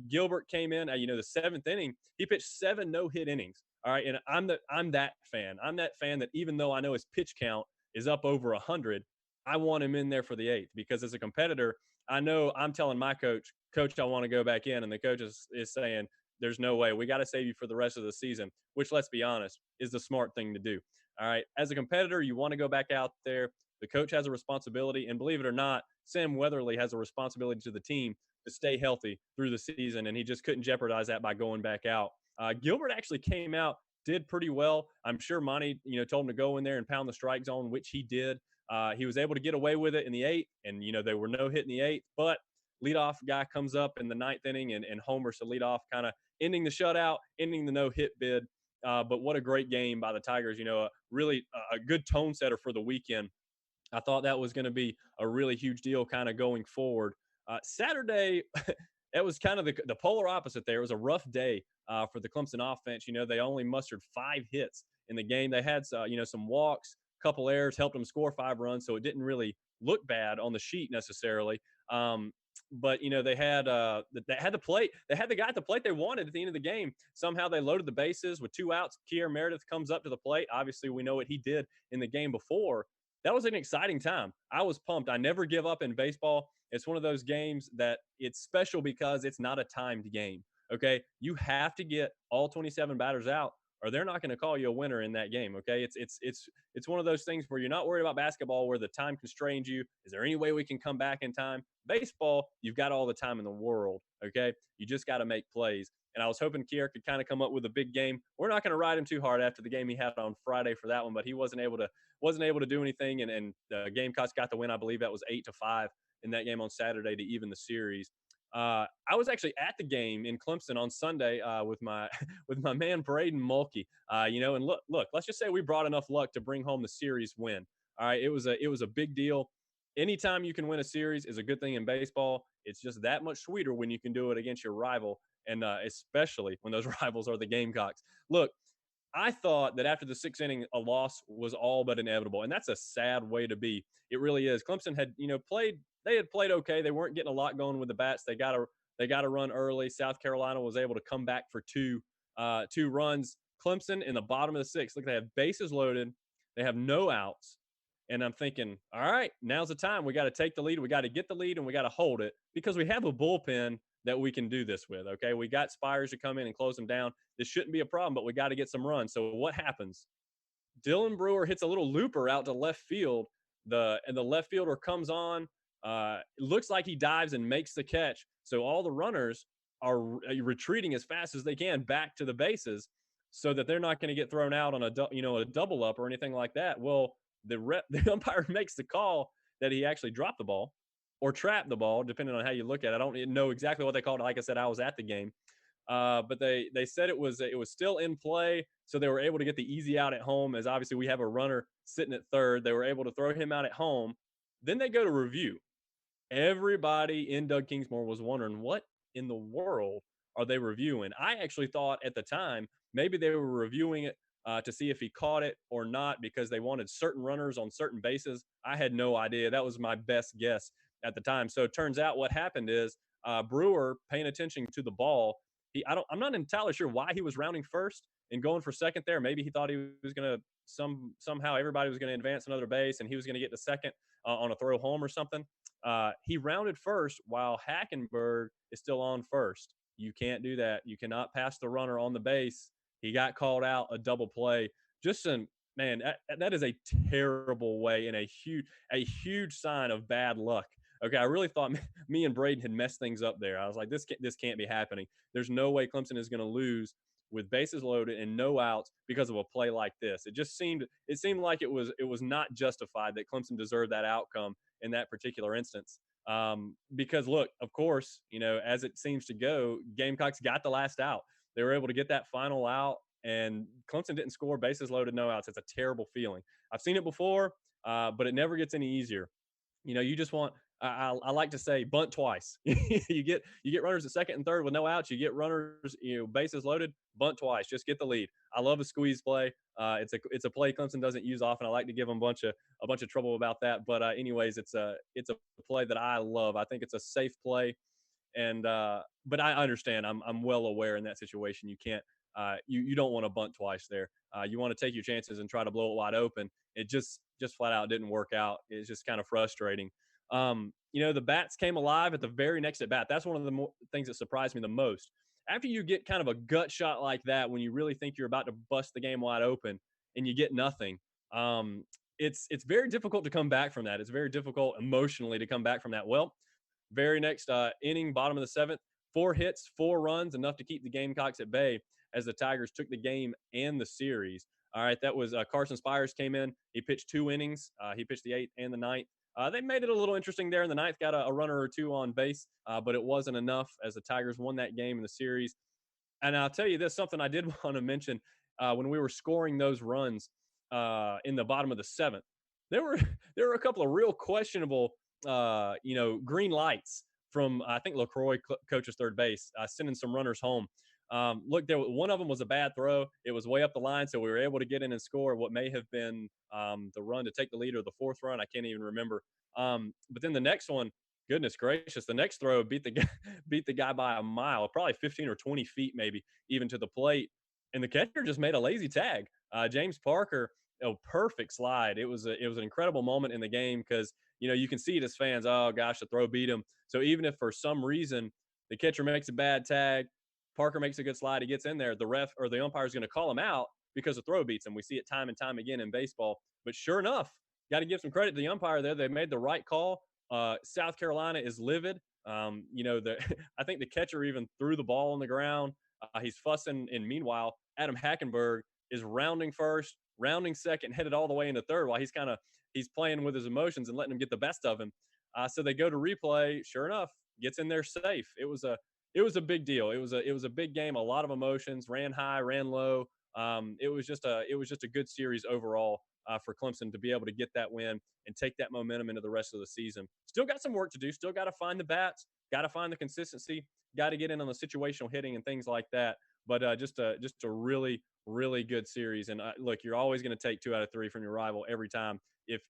B: Gilbert came in, the 7th inning. He pitched 7 no-hit innings. All right, and I'm that fan. I'm that fan that even though I know his pitch count is up over 100, I want him in there for the 8th because as a competitor, I know I'm telling my coach, I want to go back in, and the coach is saying, there's no way. We got to save you for the rest of the season, which, let's be honest, is the smart thing to do. All right, as a competitor, you want to go back out there. The coach has a responsibility, and believe it or not, Sam Weatherly has a responsibility to the team to stay healthy through the season, and he just couldn't jeopardize that by going back out. Gilbert actually came out, did pretty well. I'm sure Monty, told him to go in there and pound the strike zone, which he did. He was able to get away with it in the 8th, and, they were no hit in the 8th. But leadoff guy comes up in the ninth inning and homers to lead off, kind of ending the shutout, ending the no-hit bid. But what a great game by the Tigers. Really a good tone setter for the weekend. I thought that was going to be a really huge deal kind of going forward. Saturday, it was kind of the polar opposite there. It was a rough day for the Clemson offense. They only mustered 5 hits in the game. They had, some walks, couple errors, helped them score 5 runs, so it didn't really look bad on the sheet necessarily. But they had the plate. They had the guy at the plate they wanted at the end of the game. Somehow they loaded the bases with 2 outs. Kier Meredith comes up to the plate. Obviously, we know what he did in the game before. That was an exciting time. I was pumped. I never give up in baseball. It's one of those games that it's special because it's not a timed game. Okay, you have to get all 27 batters out, or they're not going to call you a winner in that game. Okay, it's one of those things where you're not worried about basketball where the time constrains you. Is there any way we can come back in time? Baseball, you've got all the time in the world. Okay, you just got to make plays. And I was hoping Kier could kind of come up with a big game. We're not going to ride him too hard after the game he had on Friday for that one, but he wasn't able to do anything. And the Gamecocks got the win. I believe that was 8-5 in that game on Saturday to even the series. I was actually at the game in Clemson on Sunday with my man Braden Mulkey. And look, let's just say we brought enough luck to bring home the series win. All right, it was a big deal. Anytime you can win a series is a good thing in baseball. It's just that much sweeter when you can do it against your rival, and especially when those rivals are the Gamecocks. Look, I thought that after the 6th inning, a loss was all but inevitable, and that's a sad way to be. It really is. Clemson had, played. They had played okay. They weren't getting a lot going with the bats. They got a run early. South Carolina was able to come back for two runs. Clemson in the bottom of the 6th. Look, they have bases loaded. They have no outs. And I'm thinking, all right, now's the time. We got to take the lead. We got to get the lead, and we got to hold it because we have a bullpen that we can do this with, okay? We got Spires to come in and close them down. This shouldn't be a problem, but we got to get some runs. So what happens? Dylan Brewer hits a little looper out to left field. And the left fielder comes on. It looks like he dives and makes the catch. So all the runners are retreating as fast as they can back to the bases so that they're not going to get thrown out on a double up or anything like that. Well, the umpire makes the call that he actually dropped the ball or trapped the ball, depending on how you look at it. I don't know exactly what they called it. Like I said, I was at the game. But they said it was still in play, so they were able to get the easy out at home, as obviously we have a runner sitting at third. They were able to throw him out at home. Then they go to review. Everybody in Doug Kingsmore was wondering, what in the world are they reviewing? I actually thought at the time maybe they were reviewing it to see if he caught it or not because they wanted certain runners on certain bases. I had no idea. That was my best guess at the time. So it turns out what happened is Brewer, paying attention to the ball, I'm not entirely sure why he was rounding first and going for second there. Maybe he thought he was going to somehow everybody was going to advance another base and he was going to get to second on a throw home or something. He rounded first while Hackenberg is still on first. You can't do that. You cannot pass the runner on the base. He got called out, a double play. Man, that is a terrible way and a huge sign of bad luck. Okay, I really thought me and Braden had messed things up there. I was like, this can't be happening. There's no way Clemson is going to lose with bases loaded and no outs because of a play like this. It seemed like it was not justified that Clemson deserved that outcome in that particular instance. Because look, of course, as it seems to go, Gamecocks got the last out. They were able to get that final out, and Clemson didn't score, bases loaded, no outs. It's a terrible feeling. I've seen it before, but it never gets any easier. You just want I like to say bunt twice. you get runners at second and third with no outs. You get runners, bases loaded, bunt twice. Just get the lead. I love a squeeze play. It's a play Clemson doesn't use often. I like to give them a bunch of trouble about that. But anyways, it's a play that I love. I think it's a safe play. And but I understand. I'm well aware in that situation you can't you don't want to bunt twice there. You want to take your chances and try to blow it wide open. It just flat out didn't work out. It's just kind of frustrating. The bats came alive at the very next at bat. That's one of the things that surprised me the most. After you get kind of a gut shot like that, when you really think you're about to bust the game wide open and you get nothing, it's very difficult to come back from that. It's very difficult emotionally to come back from that. Well, very next inning, bottom of the 7th, 4 hits, 4 runs, enough to keep the Gamecocks at bay as the Tigers took the game and the series. All right, that was Carson Spires came in. He pitched 2 innings. He pitched the 8th and the 9th. They made it a little interesting there in the ninth, got a runner or two on base, but it wasn't enough as the Tigers won that game in the series. And I'll tell you this, something I did want to mention when we were scoring those runs in the bottom of the seventh, there were there were a couple of real questionable, green lights from I think LaCroix coaches third base, sending some runners home. Look, one of them was a bad throw. It was way up the line, so we were able to get in and score what may have been the run to take the lead or the fourth run. I can't even remember. But then the next one, goodness gracious, the next throw beat the guy, beat the guy by a mile, probably 15 or 20 feet, maybe even to the plate. And the catcher just made a lazy tag. James Parker, perfect slide. It was an incredible moment in the game because you can see it as fans. Oh gosh, the throw beat him. So even if for some reason the catcher makes a bad tag, Parker makes a good slide, he gets in there, the ref or the umpire is going to call him out because the throw beats him. We see it time and time again in baseball. But sure enough, got to give some credit to the umpire there. They made the right call. South Carolina is livid. I think the catcher even threw the ball on the ground. He's fussing, and meanwhile, Adam Hackenberg is rounding first, rounding second, headed all the way into third while he's playing with his emotions and letting him get the best of him. So they go to replay. Sure enough, gets in there safe. It was a big deal. It was a big game. A lot of emotions. Ran high, ran low. It was just a good series overall for Clemson to be able to get that win and take that momentum into the rest of the season. Still got some work to do. Still got to find the bats. Got to find the consistency. Got to get in on the situational hitting and things like that. But just a really, really good series. And look, you're always going to take 2 out of 3 from your rival every time. If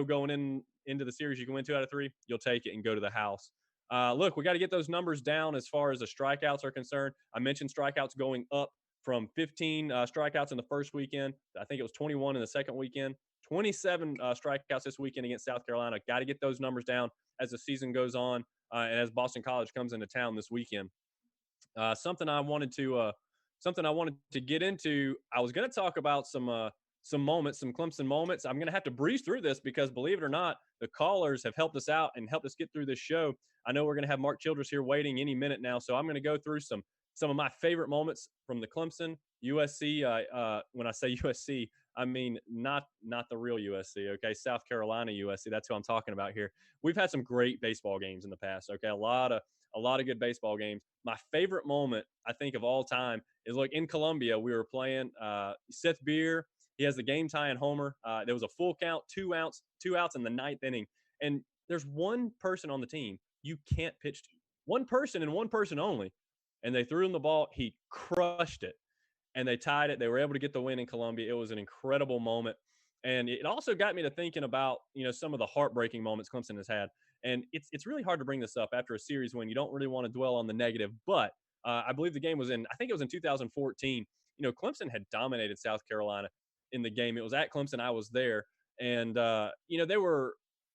B: going into the series you can win 2 out of 3, you'll take it and go to the house. Look, we got to get those numbers down as far as the strikeouts are concerned. I mentioned strikeouts going up from 15 strikeouts in the first weekend. I think it was 21 in the second weekend. 27 strikeouts this weekend against South Carolina. Got to get those numbers down as the season goes on and as Boston College comes into town this weekend. Something I wanted to get into. I was going to talk about some moments, some Clemson moments. I'm going to have to breeze through this because, believe it or not, the callers have helped us out and helped us get through this show. I know we're going to have Mark Childress here waiting any minute now, so I'm going to go through some of my favorite moments from the Clemson USC. When I say USC, I mean not the real USC. Okay, South Carolina USC. That's who I'm talking about here. We've had some great baseball games in the past. Okay, a lot of good baseball games. My favorite moment, I think, of all time is in Columbia. We were playing Seth Beer. He has the game tying homer. There was a full count, 2 outs in the 9th inning, and there's one person on the team you can't pitch to. One person and one person only. And they threw him the ball. He crushed it. And they tied it. They were able to get the win in Columbia. It was an incredible moment. And it also got me to thinking about, some of the heartbreaking moments Clemson has had. And it's really hard to bring this up after a series when you don't really want to dwell on the negative. But I believe the game was I think it was in 2014. Clemson had dominated South Carolina in the game. It was at Clemson. I was there. And,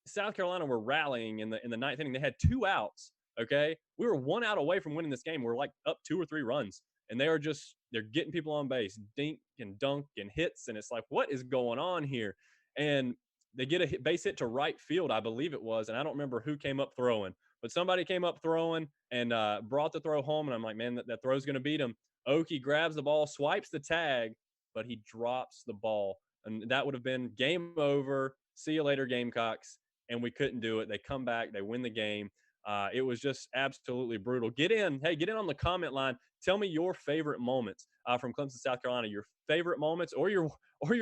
B: South Carolina were rallying in the 9th inning. They had 2 outs. Okay, we were 1 out away from winning this game. We're up 2 or 3 runs, and they're getting people on base, dink and dunk and hits, and it's like, what is going on here? And they get a base hit to right field, I believe it was, and I don't remember who came up throwing, but somebody came up throwing and brought the throw home, and I'm like, man, that throw's going to beat him. Okie grabs the ball, swipes the tag, but he drops the ball, and that would have been game over. See you later, Gamecocks. And we couldn't do it. They come back, they win the game. It was just absolutely brutal. Get in on the comment line. Tell me your favorite moments from Clemson, South Carolina. Your favorite moments, or your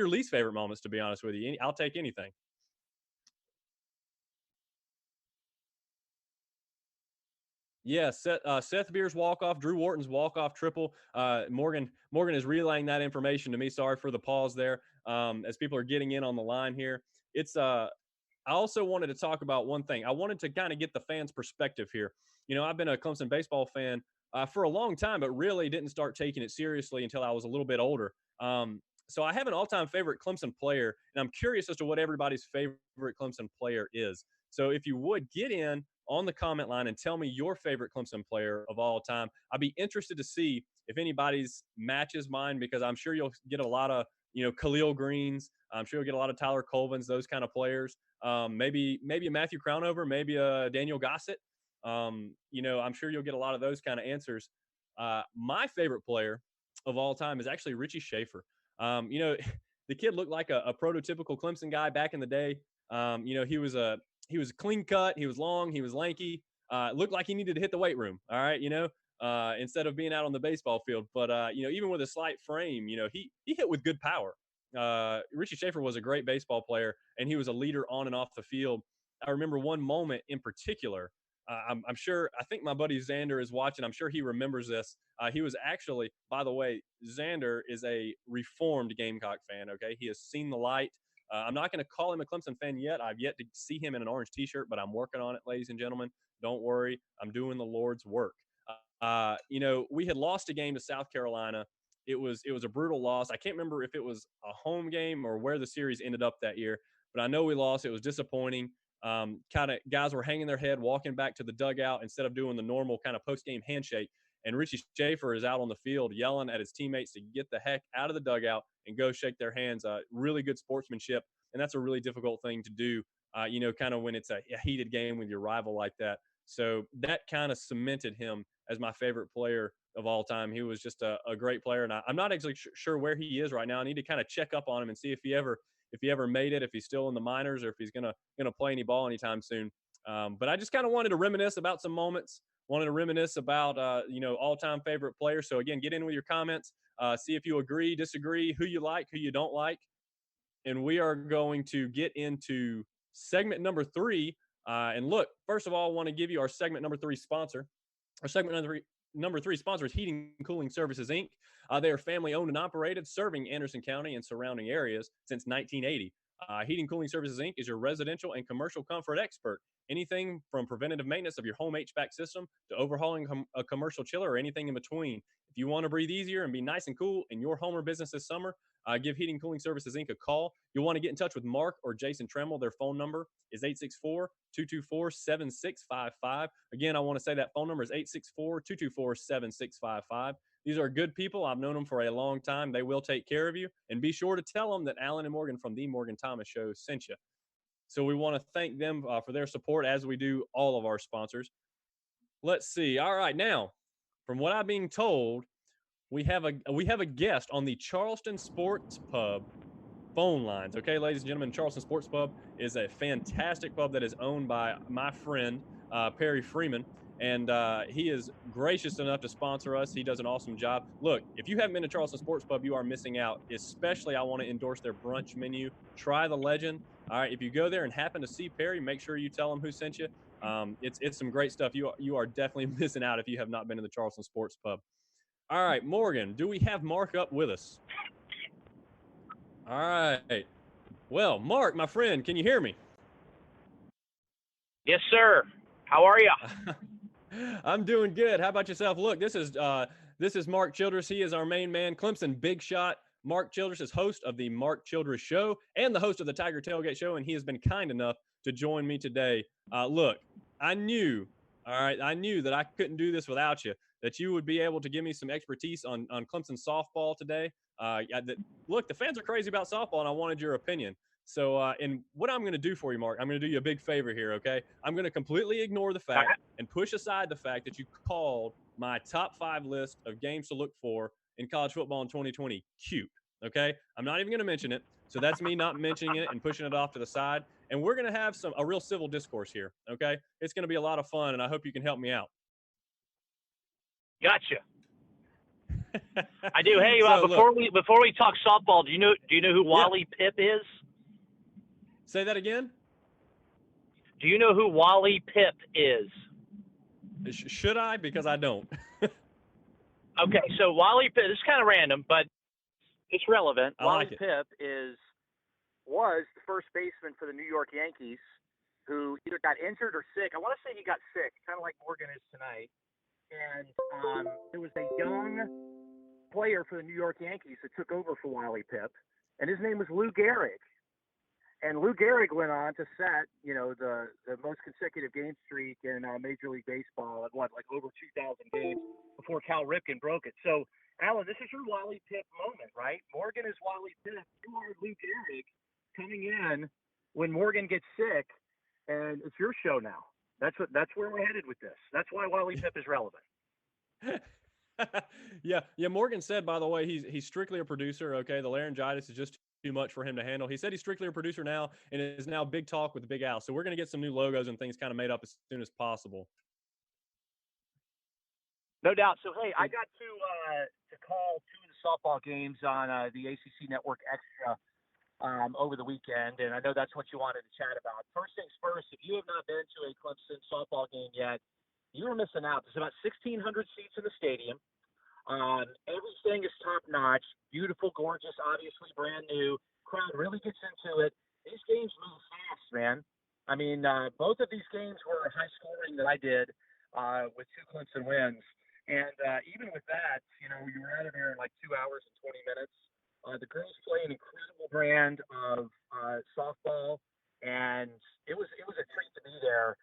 B: least favorite moments. To be honest with you, I'll take anything. Yeah, Seth Beer's walk-off, Drew Wharton's walk-off triple. Morgan is relaying that information to me. Sorry for the pause there. As people are getting in on the line here, I also wanted to talk about one thing. I wanted to kind of get the fans' perspective here. I've been a Clemson baseball fan for a long time, but really didn't start taking it seriously until I was a little bit older. So I have an all-time favorite Clemson player, and I'm curious as to what everybody's favorite Clemson player is. So if you would get in on the comment line and tell me your favorite Clemson player of all time, I'd be interested to see if anybody's matches mine, because I'm sure you'll get a lot of Khalil Greens. I'm sure you'll get a lot of Tyler Colvins, those kind of players. Maybe a Matthew Crownover, maybe a Daniel Gossett. I'm sure you'll get a lot of those kind of answers. My favorite player of all time is actually Richie Schaefer. The kid looked like a prototypical Clemson guy back in the day. He was a he was clean cut, he was long, he was lanky. Looked like he needed to hit the weight room. All right, instead of being out on the baseball field. But even with a slight frame, he hit with good power. Richie Schaefer was a great baseball player, and he was a leader on and off the field. I remember one moment in particular. I'm sure, I think my buddy Xander is watching. I'm sure he remembers this. He was actually, by the way, Xander is a reformed Gamecock fan, okay? He has seen the light. I'm not going to call him a Clemson fan yet. I've yet to see him in an orange T-shirt, but I'm working on it, ladies and gentlemen. Don't worry. I'm doing the Lord's work. We had lost a game to South Carolina. It was a brutal loss. I can't remember if it was a home game or where the series ended up that year, but I know we lost. It was disappointing. Kind of guys were hanging their head, walking back to the dugout instead of doing the normal kind of post-game handshake. And Richie Schaefer is out on the field yelling at his teammates to get the heck out of the dugout and go shake their hands. Really good sportsmanship, and that's a really difficult thing to do, kind of when it's a heated game with your rival like that. So that kind of cemented him as my favorite player of all time. He was just a great player, and I'm not actually sure where he is right now. I need to kind of check up on him and see if he ever made it, if he's still in the minors, or if he's gonna play any ball anytime soon. But I just kind of wanted to reminisce about some moments. Wanted to reminisce about all-time favorite players. So again, get in with your comments. See if you agree, disagree, who you like, who you don't like, and we are going to get into segment number 3. And look, first of all, I want to give you our segment number 3 sponsor. Our segment number 3 sponsor is Heating and Cooling Services, Inc. They are family-owned and operated, serving Anderson County and surrounding areas since 1980. Heating and Cooling Services, Inc. is your residential and commercial comfort expert. Anything from preventative maintenance of your home HVAC system to overhauling a commercial chiller or anything in between. If you want to breathe easier and be nice and cool in your home or business this summer, give Heating and Cooling Services, Inc. a call. You'll want to get in touch with Mark or Jason Tremmel. Their phone number is 864-224-7655. Again, I want to say that phone number is 864-224-7655. These are good people. I've known them for a long time. They will take care of you. And be sure to tell them that Alan and Morgan from The Morgan Thomas Show sent you. So we want to thank them for their support, as we do all of our sponsors. Let's see. All right, now, from what I'm being told, we have a guest on the Charleston Sports Pub phone lines. Okay, ladies and gentlemen, Charleston Sports Pub is a fantastic pub that is owned by my friend Perry Freeman, and he is gracious enough to sponsor us. He does an awesome job. Look, if you haven't been to Charleston Sports Pub, you are missing out. Especially, I want to endorse their brunch menu. Try the Legend. All right, if you go there and happen to see Perry, make sure you tell him who sent you. It's some great stuff. You are definitely missing out if you have not been to the Charleston Sports Pub. All right, Morgan, do we have Mark up with us? All right. Well, Mark, my friend, can you hear me?
G: Yes, sir. How are you?
B: I'm doing good. How about yourself? Look, this is Mark Childress. He is our main man, Clemson Big Shot. Mark Childress is host of the Mark Childress Show and the host of the Tiger Tailgate Show, and he has been kind enough to join me today. Look, I knew that I couldn't do this without you, that you would be able to give me some expertise on Clemson softball today. Look, the fans are crazy about softball, and I wanted your opinion. So, and what I'm going to do for you, Mark, I'm going to do you a big favor here, okay? I'm going to completely ignore the fact and push aside the fact that you called my top 5 list of games to look for in college football in 2020 cute, okay? I'm not even going to mention it. So that's me not mentioning it and pushing it off to the side. And we're going to have a real civil discourse here, okay? It's going to be a lot of fun, and I hope you can help me out.
G: Gotcha. I do. Hey, before we talk softball, do you know who Wally Pip is?
B: Say that again.
G: Do you know who Wally Pip is?
B: Should I? Because I don't.
G: Okay, so Wally Pip, this is kind of random, but it's relevant.
B: Wally
G: Pip was the first baseman for the New York Yankees who either got injured or sick. I want to say he got sick, kind of like Morgan is tonight. And there was a young player for the New York Yankees that took over for Wally Pip, and his name was Lou Gehrig. And Lou Gehrig went on to set, the most consecutive game streak in Major League Baseball at over 2,000 games before Cal Ripken broke it. So, Alan, this is your Wally Pip moment, right? Morgan is Wally Pip. You are Lou Gehrig coming in when Morgan gets sick, and it's your show now. That's where we're headed with this. That's why Wally Pip is relevant.
B: Yeah. Morgan said, by the way, he's strictly a producer. Okay, the laryngitis is just too much for him to handle. He said he's strictly a producer now and is now Big Talk with Big Al. So we're going to get some new logos and things kind of made up as soon as possible.
G: No doubt. So, hey, I got to call 2 of the softball games on the ACC Network Extra over the weekend, and I know that's what you wanted to chat about. First things first, if you have not been to a Clemson softball game yet, you are missing out. There's about 1,600 seats in the stadium. Everything is top-notch, beautiful, gorgeous, obviously brand new. Crowd really gets into it. These games move fast, man. I mean, both of these games were high-scoring that I did with 2 Clemson wins. And even with that, you know, you were out of there in like 2 hours and 20 minutes. The girls play an incredible brand of softball, and it was a treat to be there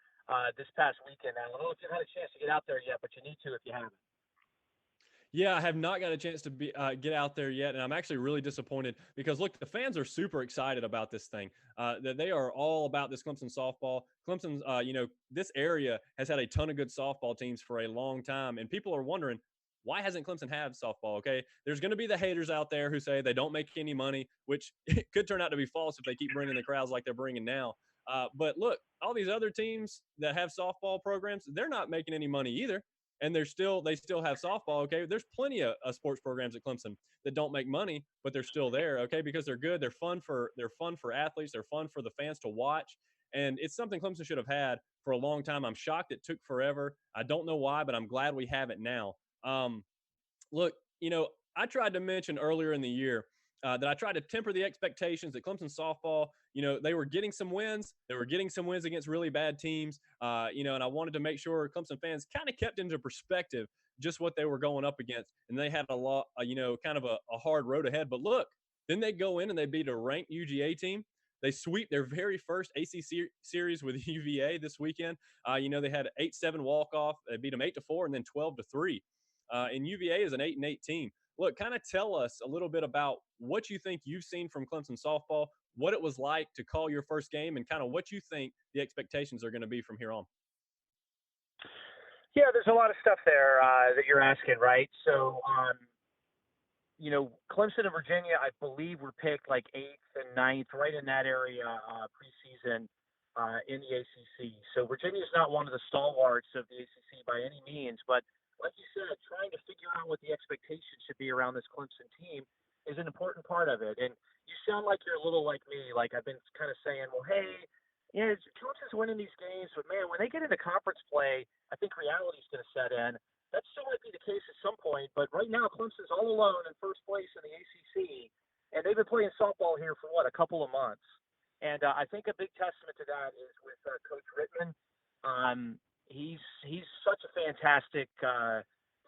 G: this past weekend. Now, I don't know if you've had a chance to get out there yet, but you need to if you haven't.
B: Yeah, I have not got a chance to get out there yet, and I'm actually really disappointed because, look, the fans are super excited about this thing. That they are all about this Clemson softball. Clemson's, this area has had a ton of good softball teams for a long time, and people are wondering, why hasn't Clemson had softball? Okay, there's going to be the haters out there who say they don't make any money, which could turn out to be false if they keep bringing the crowds like they're bringing now. But look, all these other teams that have softball programs, they're not making any money either. And they still have softball. Okay, there's plenty of sports programs at Clemson that don't make money, but they're still there. Okay, because they're good. They're fun for athletes. They're fun for the fans to watch, and it's something Clemson should have had for a long time. I'm shocked it took forever. I don't know why, but I'm glad we have it now. Look, I tried to mention earlier in the year that I tried to temper the expectations that Clemson softball, they were getting some wins. They were getting some wins against really bad teams, and I wanted to make sure Clemson fans kind of kept into perspective just what they were going up against. And they had a lot, kind of a hard road ahead. But look, then they go in and they beat a ranked UGA team. They sweep their very first ACC series with UVA this weekend. They had an 8-7 walk-off. They beat them 8-4 and then 12-3. And UVA is an 8-8 team. Look, kind of tell us a little bit about what you think you've seen from Clemson softball, what it was like to call your first game, and kind of what you think the expectations are going to be from here on.
G: Yeah, there's a lot of stuff there that you're asking, right? So, Clemson and Virginia, I believe, were picked like 8th and 9th, right in that area preseason in the ACC. So Virginia is not one of the stalwarts of the ACC by any means, but like you said, trying to figure out what the expectations should be around this Clemson team is an important part of it. And you sound like you're a little like me. Like I've been kind of saying, well, hey, Clemson's winning these games, but man, when they get into conference play, I think reality is going to set in. That still might be the case at some point, but right now Clemson's all alone in first place in the ACC, and they've been playing softball here for a couple of months. And I think a big testament to that is with Coach Rittman. He's such a fantastic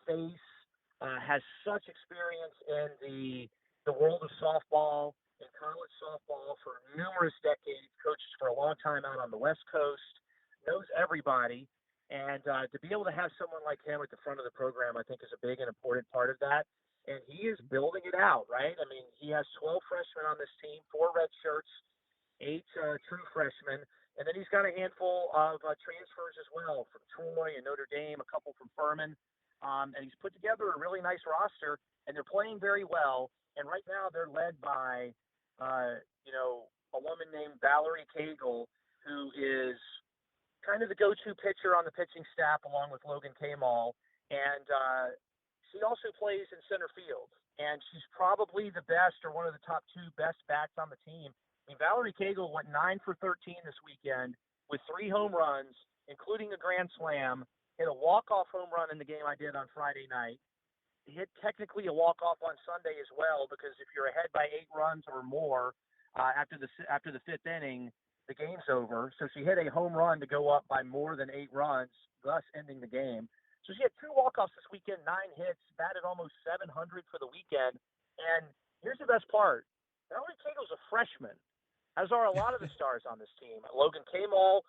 G: face, has such experience in the world of softball and college softball for numerous decades, coaches for a long time out on the West Coast, knows everybody. And to be able to have someone like him at the front of the program, I think is a big and important part of that. And he is building it out, right? I mean, he has 12 freshmen on this team, 4 red shirts, 8 true freshmen. And then he's got a handful of transfers as well from Troy and Notre Dame, a couple from Furman. And he's put together a really nice roster, and they're playing very well. And right now they're led by, a woman named Valerie Cagle, who is kind of the go-to pitcher on the pitching staff along with Logan Kamal. And she also plays in center field. And she's probably the best or one of the top 2 best bats on the team. I mean, Valerie Cagle went 9 for 13 this weekend with 3 home runs, including a grand slam, hit a walk-off home run in the game I did on Friday night, hit technically a walk-off on Sunday as well, because if you're ahead by 8 runs or more after the 5th inning, the game's over. So she hit a home run to go up by more than 8 runs, thus ending the game. So she had 2 walk-offs this weekend, 9 hits, batted almost 700 for the weekend. And here's the best part. Valerie Cagle's a freshman, as are a lot of the stars on this team. Logan Kamal,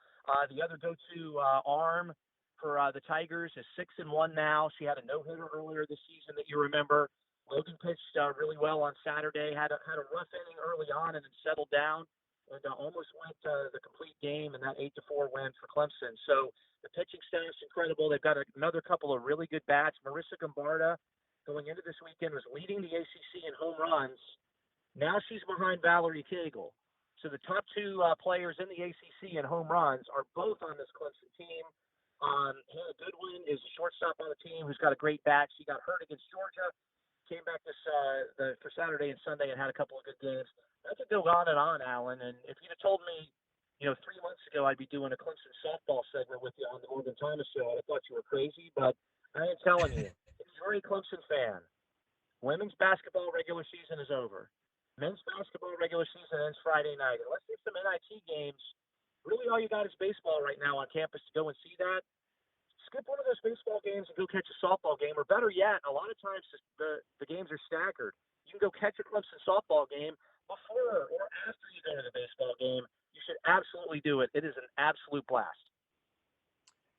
G: the other go-to arm for the Tigers, is 6-1 now. She had a no-hitter earlier this season that you remember. Logan pitched really well on Saturday, had a rough inning early on and then settled down and almost went the complete game in that 8-4 win for Clemson. So the pitching staff's incredible. They've got another couple of really good bats. Marissa Gombarda, going into this weekend, was leading the ACC in home runs. Now she's behind Valerie Cagle. So the top two players in the ACC in home runs are both on this Clemson team. Hannah Goodwin is a shortstop on the team who's got a great bat. She got hurt against Georgia, came back for Saturday and Sunday and had a couple of good games. I could go on and on, Alan. And if you'd have told me, 3 months ago I'd be doing a Clemson softball segment with you on the Morgan Thomas show, I'd have thought you were crazy. But I am telling you, if you're a Clemson fan, women's basketball regular season is over. Men's basketball regular season ends Friday night. Unless there's some NIT games, really all you got is baseball right now on campus to go and see that. Skip one of those baseball games and go catch a softball game. Or better yet, a lot of times the games are staggered. You can go catch a Clemson softball game before or after you go to the baseball game. You should absolutely do it. It is an absolute blast.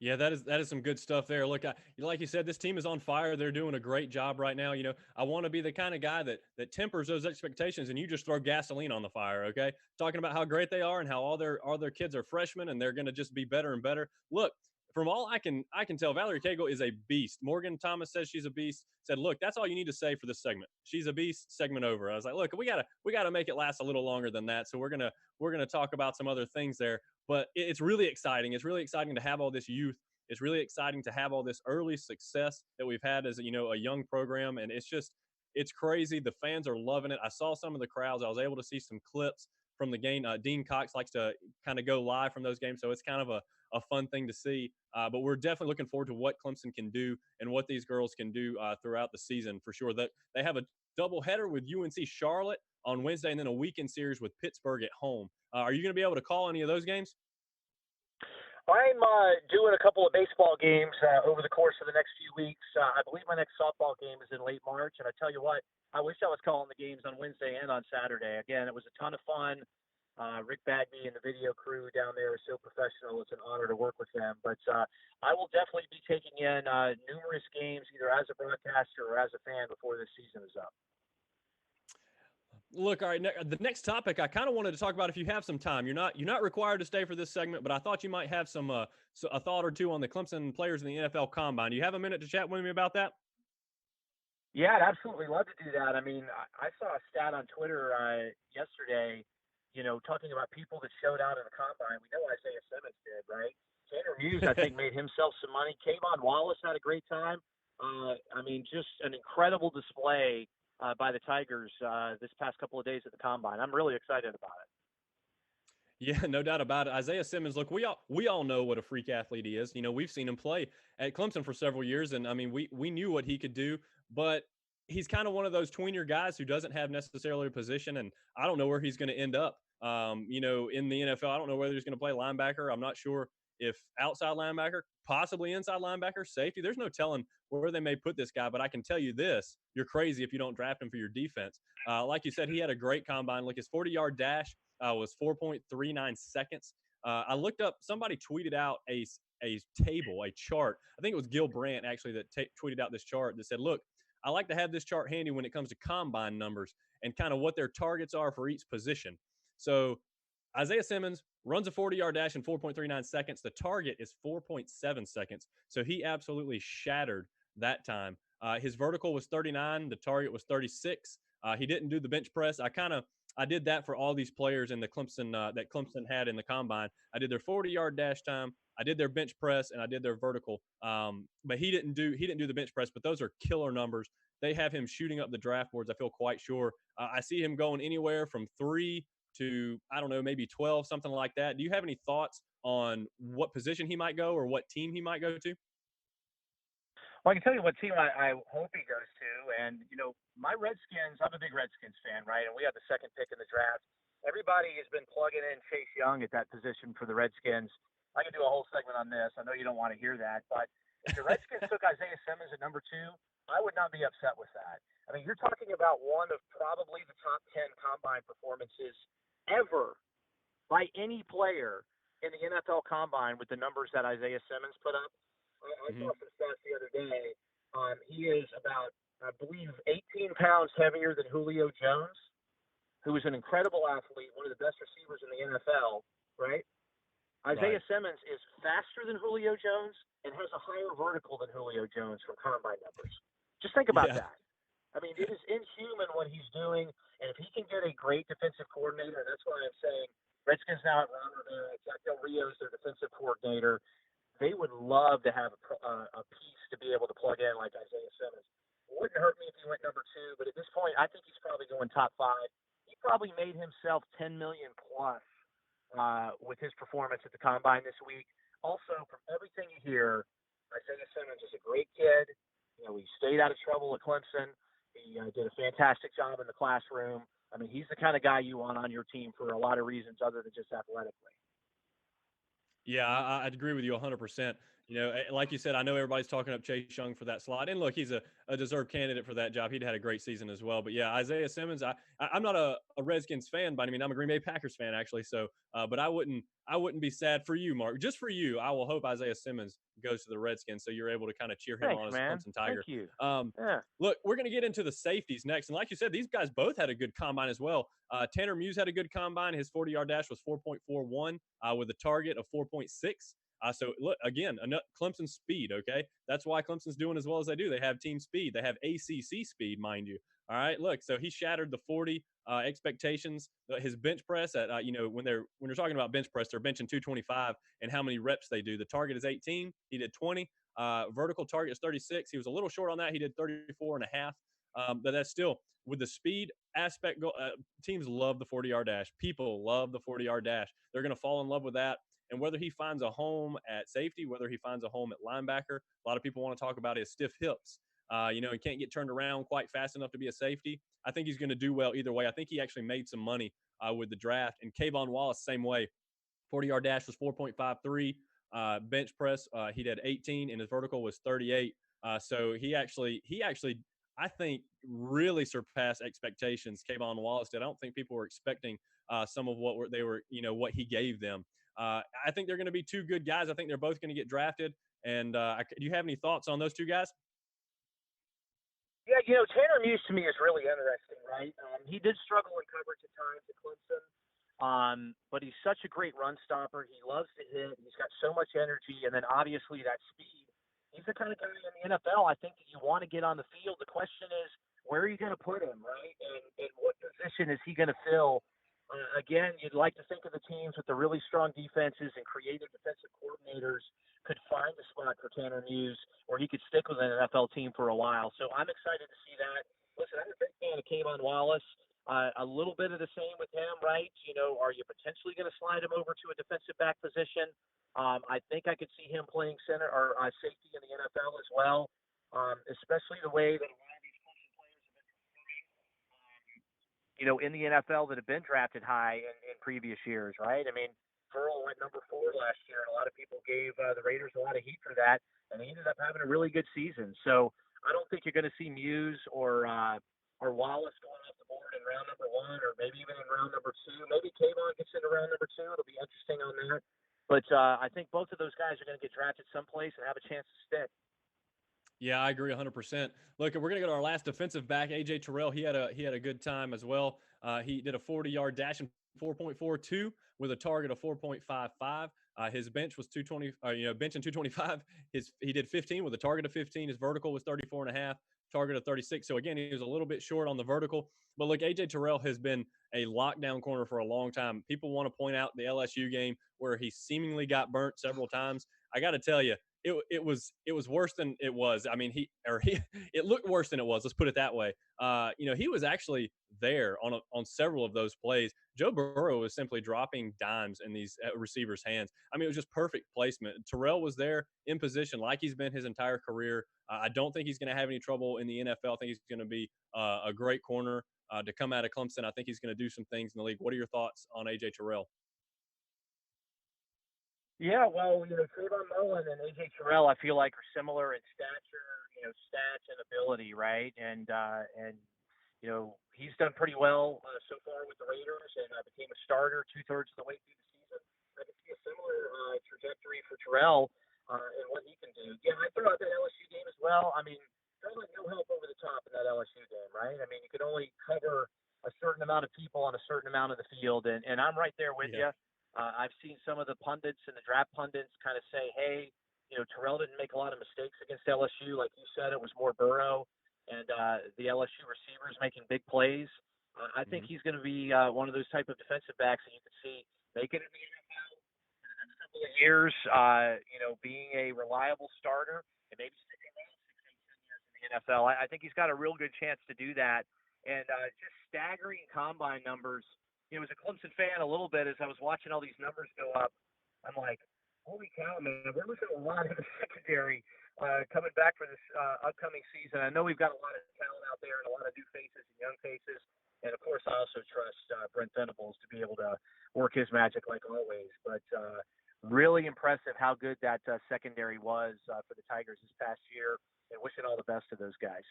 B: Yeah, that is some good stuff there. Look, like you said, this team is on fire. They're doing a great job right now. I want to be the kind of guy that tempers those expectations, and you just throw gasoline on the fire. Okay, talking about how great they are and how all their kids are freshmen and they're going to just be better and better. Look, from all I can tell, Valerie Cagle is a beast. Morgan Thomas says she's a beast. Said, look, that's all you need to say for this segment. She's a beast. Segment over. I was like, look, we gotta make it last a little longer than that. So we're gonna talk about some other things there. But it's really exciting. It's really exciting to have all this youth. It's really exciting to have all this early success that we've had as a young program, and it's crazy. The fans are loving it. I saw some of the crowds. I was able to see some clips from the game. Dean Cox likes to kind of go live from those games, so it's kind of a fun thing to see. But we're definitely looking forward to what Clemson can do and what these girls can do throughout the season for sure. That they have a doubleheader with UNC Charlotte on Wednesday, and then a weekend series with Pittsburgh at home. Are you going to be able to call any of those games?
G: I'm doing a couple of baseball games over the course of the next few weeks. I believe my next softball game is in late March, and I tell you what, I wish I was calling the games on Wednesday and on Saturday. Again, it was a ton of fun. Rick Bagby and the video crew down there are so professional. It's an honor to work with them. But I will definitely be taking in numerous games, either as a broadcaster or as a fan, before this season is up.
B: Look, all right. The next topic I kind of wanted to talk about, if you have some time. You're not required to stay for this segment, but I thought you might have a thought or two on the Clemson players in the NFL Combine. Do you have a minute to chat with me about that?
G: Yeah, I'd absolutely love to do that. I mean, I saw a stat on Twitter yesterday, talking about people that showed out in the Combine. We know Isaiah Simmons did, right? Tanner Muse, I think, made himself some money. Kayvon Wallace had a great time. I mean, just an incredible display by the Tigers this past couple of days at the Combine. I'm really excited about it.
B: Yeah, no doubt about it. Isaiah Simmons, look, we all know what a freak athlete he is. We've seen him play at Clemson for several years, and I mean, we knew what he could do, but he's kind of one of those tweener guys who doesn't have necessarily a position, and I don't know where he's going to end up. In the NFL, I don't know whether he's going to play linebacker. I'm not sure if outside linebacker, possibly inside linebacker, safety. There's no telling where they may put this guy, but I can tell you this: you're crazy if you don't draft him for your defense. Like you said, he had a great combine. Look, his 40-yard dash was 4.39 seconds. I looked up, somebody tweeted out a table, a chart. I think it was Gil Brandt actually that tweeted out this chart that said, look, I like to have this chart handy when it comes to combine numbers and kind of what their targets are for each position. So Isaiah Simmons runs a 40-yard dash in 4.39 seconds. The target is 4.7 seconds. So he absolutely shattered that time. His vertical was 39. The target was 36. He didn't do the bench press. I did that for all these players in the Clemson that Clemson had in the combine. I did their 40-yard dash time. I did their bench press and I did their vertical. But he didn't do the bench press. But those are killer numbers. They have him shooting up the draft boards. I feel quite sure. I see him going anywhere from 3 to, I don't know, maybe 12, something like that. Do you have any thoughts on what position he might go or what team he might go to?
G: Well, I can tell you what team I hope he goes to. And, my Redskins, I'm a big Redskins fan, right? And we had the second pick in the draft. Everybody has been plugging in Chase Young at that position for the Redskins. I could do a whole segment on this. I know you don't want to hear that. But if the Redskins took Isaiah Simmons at number 2, I would not be upset with that. I mean, you're talking about one of probably the top 10 combine performances ever by any player in the NFL Combine with the numbers that Isaiah Simmons put up. I saw some stats the other day. He is about, I believe, 18 pounds heavier than Julio Jones, who is an incredible athlete, one of the best receivers in the NFL, right? Isaiah Simmons is faster than Julio Jones and has a higher vertical than Julio Jones from combine numbers. Just think about that. I mean, it is inhuman what he's doing. And if he can get a great defensive coordinator, and that's why I'm saying Redskins now at Ron Rivera, Jack Del Rio is their defensive coordinator. They would love to have a piece to be able to plug in like Isaiah Simmons. It wouldn't hurt me if he went number 2, but at this point, I think he's probably going top 5. He probably made himself $10 million plus with his performance at the Combine this week. Also, from everything you hear, Isaiah Simmons is a great kid. You know, he stayed out of trouble at Clemson. He did a fantastic job in the classroom. I mean, he's the kind of guy you want on your team for a lot of reasons other than just athletically.
B: Yeah, I'd agree with you 100%. You know, like you said, I know everybody's talking up Chase Young for that slot. And look, he's a deserved candidate for that job. He'd had a great season as well. But yeah, Isaiah Simmons, I'm not a Redskins fan, but I mean, I'm a Green Bay Packers fan actually. So, but I wouldn't be sad for you, Mark. Just for you, I will hope Isaiah Simmons goes to the Redskins so you're able to kind of cheer him
G: Thanks,
B: on as
G: man.
B: a Clemson Tiger.
G: Thank you.
B: Yeah. Look, we're going to get into the safeties next. And like you said, these guys both had a good combine as well. Tanner Muse had a good combine. His 40-yard dash was 4.41 with a target of 4.6. So, look, again, Clemson speed, okay? That's why Clemson's doing as well as they do. They have team speed. They have ACC speed, mind you. All right, look, so he shattered the 40 expectations. His bench press at, you know, when you're talking about bench press, they're benching 225 and how many reps they do. The target is 18. He did 20. Vertical target is 36. He was a little short on that. He did 34 and a half. But that's still, with the speed aspect, teams love the 40-yard dash. People love the 40-yard dash. They're going to fall in love with that. And whether he finds a home at safety, whether he finds a home at linebacker, a lot of people want to talk about his stiff hips. You know, he can't get turned around quite fast enough to be a safety. I think he's going to do well either way. I think he actually made some money with the draft. And Kayvon Wallace, same way. 40-yard dash was 4.53. Bench press, he did 18, and his vertical was 38. So he actually, I think, really surpassed expectations. Kayvon Wallace did. I don't think people were expecting some of what what he gave them. I think they're going to be two good guys. I think they're both going to get drafted. And do you have any thoughts on those two guys?
G: Yeah, you know, Tanner Muse to me is really interesting, right? He did struggle in coverage at times at Clemson, but he's such a great run stopper. He loves to hit. He's got so much energy, and then obviously that speed. He's the kind of guy in the NFL I think that you want to get on the field. The question is, where are you going to put him, right? And what position is he going to fill? Again, you'd like to think of the teams with the really strong defenses and creative defensive coordinators could find a spot for Tanner Muse where he could stick with an NFL team for a while. So I'm excited to see that. Listen, I'm a big fan of Kayvon Wallace. A little bit of the same with him, right? You know, are you potentially going to slide him over to a defensive back position? I think I could see him playing center or safety in the NFL as well, especially the way that a lot of these Clemson players have been performing, you know, in the NFL that have been drafted high in previous years, right? I mean, Burrow went number 4 last year, and a lot of people gave the Raiders a lot of heat for that, and he ended up having a really good season. So I don't think you're going to see Muse or Wallace going off the board in round number 1, or maybe even in round number 2. Maybe Kayvon gets into round number 2. It'll be interesting on that. But I think both of those guys are going to get drafted someplace and have a chance to stick.
B: Yeah, I agree 100%. Look, we're going to go to our last defensive back, AJ Terrell. He had a good time as well. He did a 40-yard dash in 4.42 with a target of 4.55. His bench was 220. Bench in 225. He did 15 with a target of 15. His vertical was 34 and a half. Target of 36. So again, he was a little bit short on the vertical. But look, AJ Terrell has been a lockdown corner for a long time. People want to point out the LSU game where he seemingly got burnt several times. I got to tell you, it was worse than it was. I mean, it looked worse than it was. Let's put it that way. He was actually there on several of those plays. Joe Burrow was simply dropping dimes in these receivers' hands. I mean, it was just perfect placement. Terrell was there in position like he's been his entire career. I don't think he's going to have any trouble in the NFL. I think he's going to be a great corner to come out of Clemson. I think he's going to do some things in the league. What are your thoughts on AJ Terrell?
G: Yeah, well, Trayvon Mullen and AJ Terrell, I feel like are similar in stature, stats and ability, right? And he's done pretty well so far with the Raiders, and became a starter 2/3 of the way through the season. I can see a similar trajectory for Terrell and what he can do. Yeah, I throw out that LSU game as well. I mean, there's like no help over the top in that LSU game, right? I mean, you can only cover a certain amount of people on a certain amount of the field, and I'm right there with you. I've seen some of the pundits and the draft pundits kind of say, hey, Terrell didn't make a lot of mistakes against LSU. Like you said, it was more Burrow and the LSU receivers making big plays. I think he's going to be one of those type of defensive backs that you can see making it in the NFL in a couple of years, being a reliable starter and maybe sticking around 6, 8, 10 years in the NFL. I think he's got a real good chance to do that. And just staggering combine numbers. As a Clemson fan a little bit, as I was watching all these numbers go up, I'm like, holy cow, man, we're losing a lot in the secondary coming back for this upcoming season. I know we've got a lot of talent out there and a lot of new faces and young faces. And, of course, I also trust Brent Venables to be able to work his magic like always. But really impressive how good that secondary was for the Tigers this past year, and wishing all the best to those guys.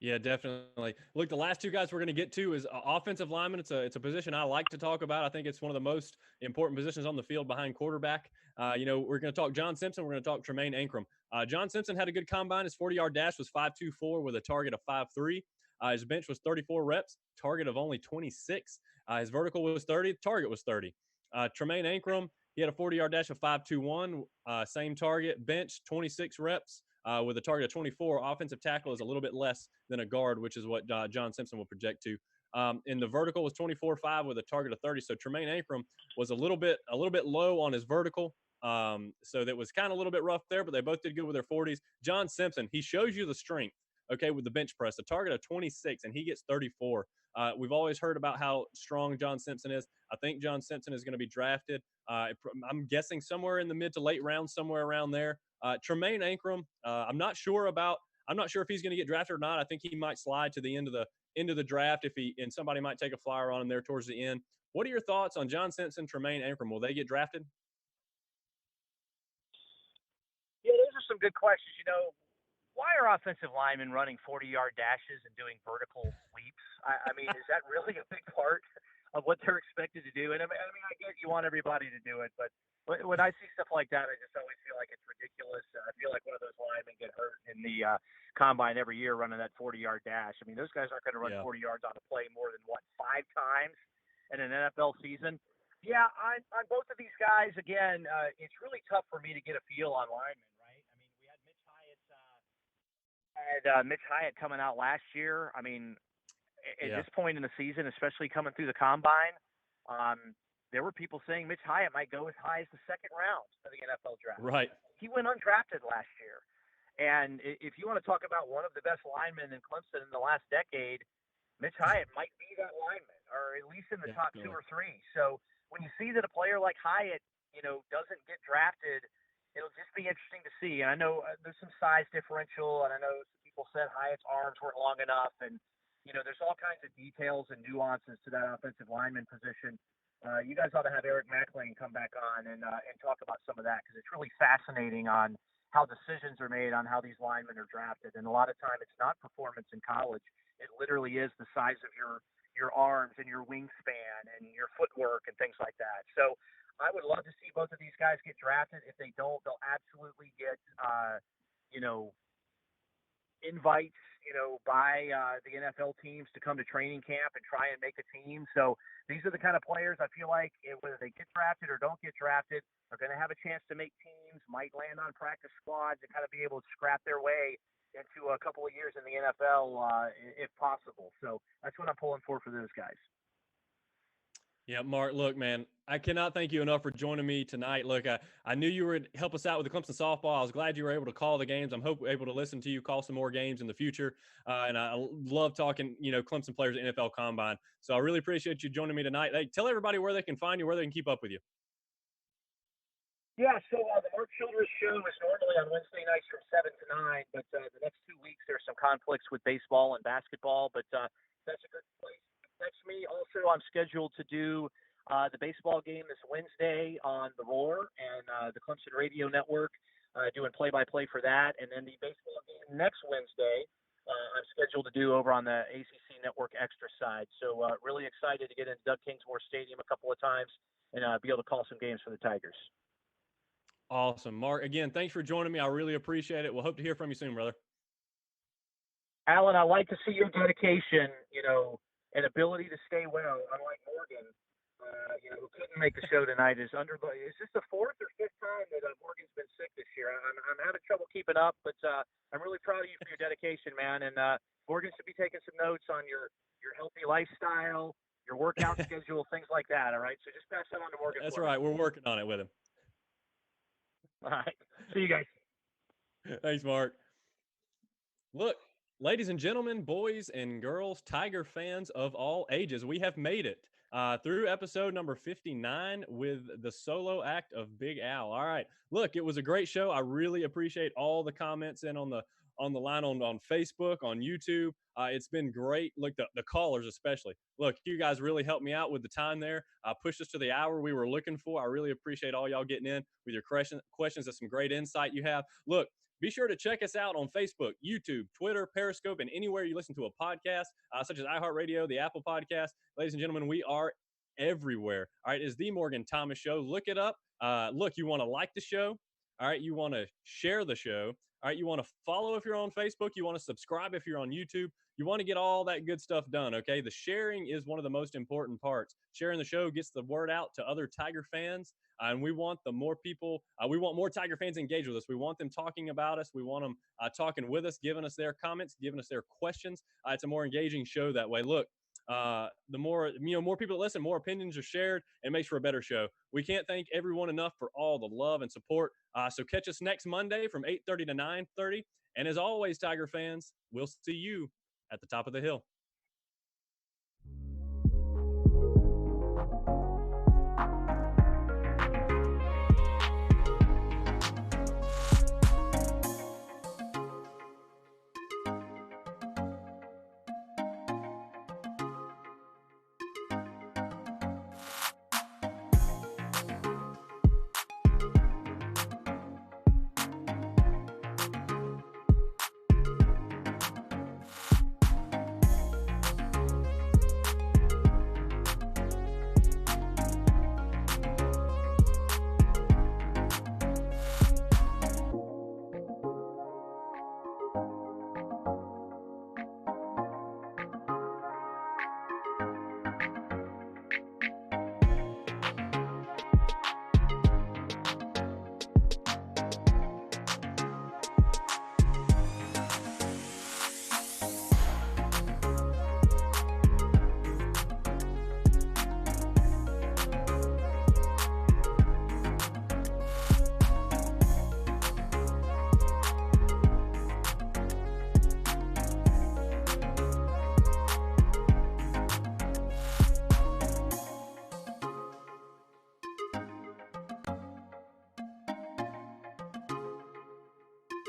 B: Yeah, definitely. Look, the last two guys we're going to get to is offensive lineman. It's a position I like to talk about. I think it's one of the most important positions on the field behind quarterback. We're going to talk John Simpson. We're going to talk Tremaine Ankrum. John Simpson had a good combine. His 40-yard dash was 5.24 with a target of 5.3. His bench was 34 reps, target of only 26. His vertical was 30, target was 30. Tremaine Ankrum, he had a 40-yard dash of 5.21, same target, bench 26 reps. With a target of 24, offensive tackle is a little bit less than a guard, which is what John Simpson will project to. And the vertical was 24.5 with a target of 30. So Tremaine Ankrum was a little bit low on his vertical. So that was kind of a little bit rough there, but they both did good with their 40s. John Simpson, he shows you the strength, okay, with the bench press, a target of 26, and he gets 34. We've always heard about how strong John Simpson is. I think John Simpson is going to be drafted. I'm guessing somewhere in the mid to late rounds, somewhere around there. Tremaine Ankrum, I'm not sure if he's going to get drafted or not. I think he might slide to the end of the draft and somebody might take a flyer on him there towards the end. What are your thoughts on John Simpson, Tremaine Ankrum? Will they get drafted?
G: Yeah, those are some good questions. Why are offensive linemen running 40-yard dashes and doing vertical leaps? I mean, is that really a big part of what they're expected to do? And I mean, I get you want everybody to do it, but when I see stuff like that, I just always feel like it's ridiculous. I feel like one of those linemen get hurt in the combine every year running that 40-yard dash. I mean, those guys aren't going to run 40 yards on a play more than, 5 times in an NFL season? Yeah, on both of these guys, again, it's really tough for me to get a feel on linemen, right? I mean, we had Mitch Hyatt coming out last year. I mean, at this point in the season, especially coming through the combine, there were people saying Mitch Hyatt might go as high as the second round of the NFL draft.
B: Right.
G: He went undrafted last year. And if you want to talk about one of the best linemen in Clemson in the last decade, Mitch Hyatt might be that lineman, or at least in the top 2 or 3. So when you see that a player like Hyatt, doesn't get drafted, it'll just be interesting to see. And I know there's some size differential, and I know some people said Hyatt's arms weren't long enough. And, there's all kinds of details and nuances to that offensive lineman position. You guys ought to have Eric McLean come back on and talk about some of that, because it's really fascinating on how decisions are made on how these linemen are drafted. And a lot of time it's not performance in college. It literally is the size of your arms and your wingspan and your footwork and things like that. So I would love to see both of these guys get drafted. If they don't, they'll absolutely get, invites, by the NFL teams to come to training camp and try and make a team. So these are the kind of players I feel like, whether they get drafted or don't get drafted, are going to have a chance to make teams, might land on practice squads, and kind of be able to scrap their way into a couple of years in the NFL if possible. So that's what I'm pulling for those guys.
B: Yeah, Mark, look, man, I cannot thank you enough for joining me tonight. Look, I knew you would help us out with the Clemson Softball. I was glad you were able to call the games. I'm able to listen to you call some more games in the future. And I love talking, Clemson players at NFL Combine. So I really appreciate you joining me tonight. Hey, tell everybody where they can find you, where they can keep up with you.
G: Yeah, so the Mark Childress show is normally on Wednesday nights from 7 to 9, but the next 2 weeks there's some conflicts with baseball and basketball, but that's a good place to text me. Also, I'm scheduled to do the baseball game this Wednesday on The Roar and the Clemson Radio Network, doing play-by-play for that, and then the baseball game next Wednesday I'm scheduled to do over on the ACC Network Extra side. So really excited to get into Doug Kingsmore Stadium a couple of times and be able to call some games for the Tigers.
B: Awesome. Mark, again, thanks for joining me. I really appreciate it. We'll hope to hear from you soon, brother.
G: Alan, I like to see your dedication, and ability to stay well, unlike Morgan, who couldn't make the show tonight, is this the fourth or fifth time that Morgan's been sick this year? I'm having trouble keeping up, but I'm really proud of you for your dedication, man. And Morgan should be taking some notes on your healthy lifestyle, your workout schedule, things like that. All right, so just pass that on to Morgan.
B: That's right. We're working on it with him.
G: All right. See you guys.
B: Thanks, Mark. Look, ladies and gentlemen, boys and girls, Tiger fans of all ages, we have made it through episode number 59 with the solo act of Big Al. All right. Look, it was a great show. I really appreciate all the comments in on the line on Facebook, on YouTube. It's been great. Look, the callers especially. Look, you guys really helped me out with the time there. Pushed us to the hour we were looking for. I really appreciate all y'all getting in with your questions. That's some great insight you have. Look, be sure to check us out on Facebook, YouTube, Twitter, Periscope, and anywhere you listen to a podcast, such as iHeartRadio, the Apple Podcast. Ladies and gentlemen, we are everywhere. All right, it's The Morgan Thomas Show. Look it up. Look, you want to like the show. All right, you want to share the show. All right, you want to follow if you're on Facebook. You want to subscribe if you're on YouTube. You want to get all that good stuff done, okay? The sharing is one of the most important parts. Sharing the show gets the word out to other Tiger fans, and we want more people. We want more Tiger fans engaged with us. We want them talking about us. We want them talking with us, giving us their comments, giving us their questions. It's a more engaging show that way. Look, the more people that listen, more opinions are shared, and it makes for a better show. We can't thank everyone enough for all the love and support. So catch us next Monday from 8:30 to 9:30. And as always, Tiger fans, we'll see you at the top of the hill.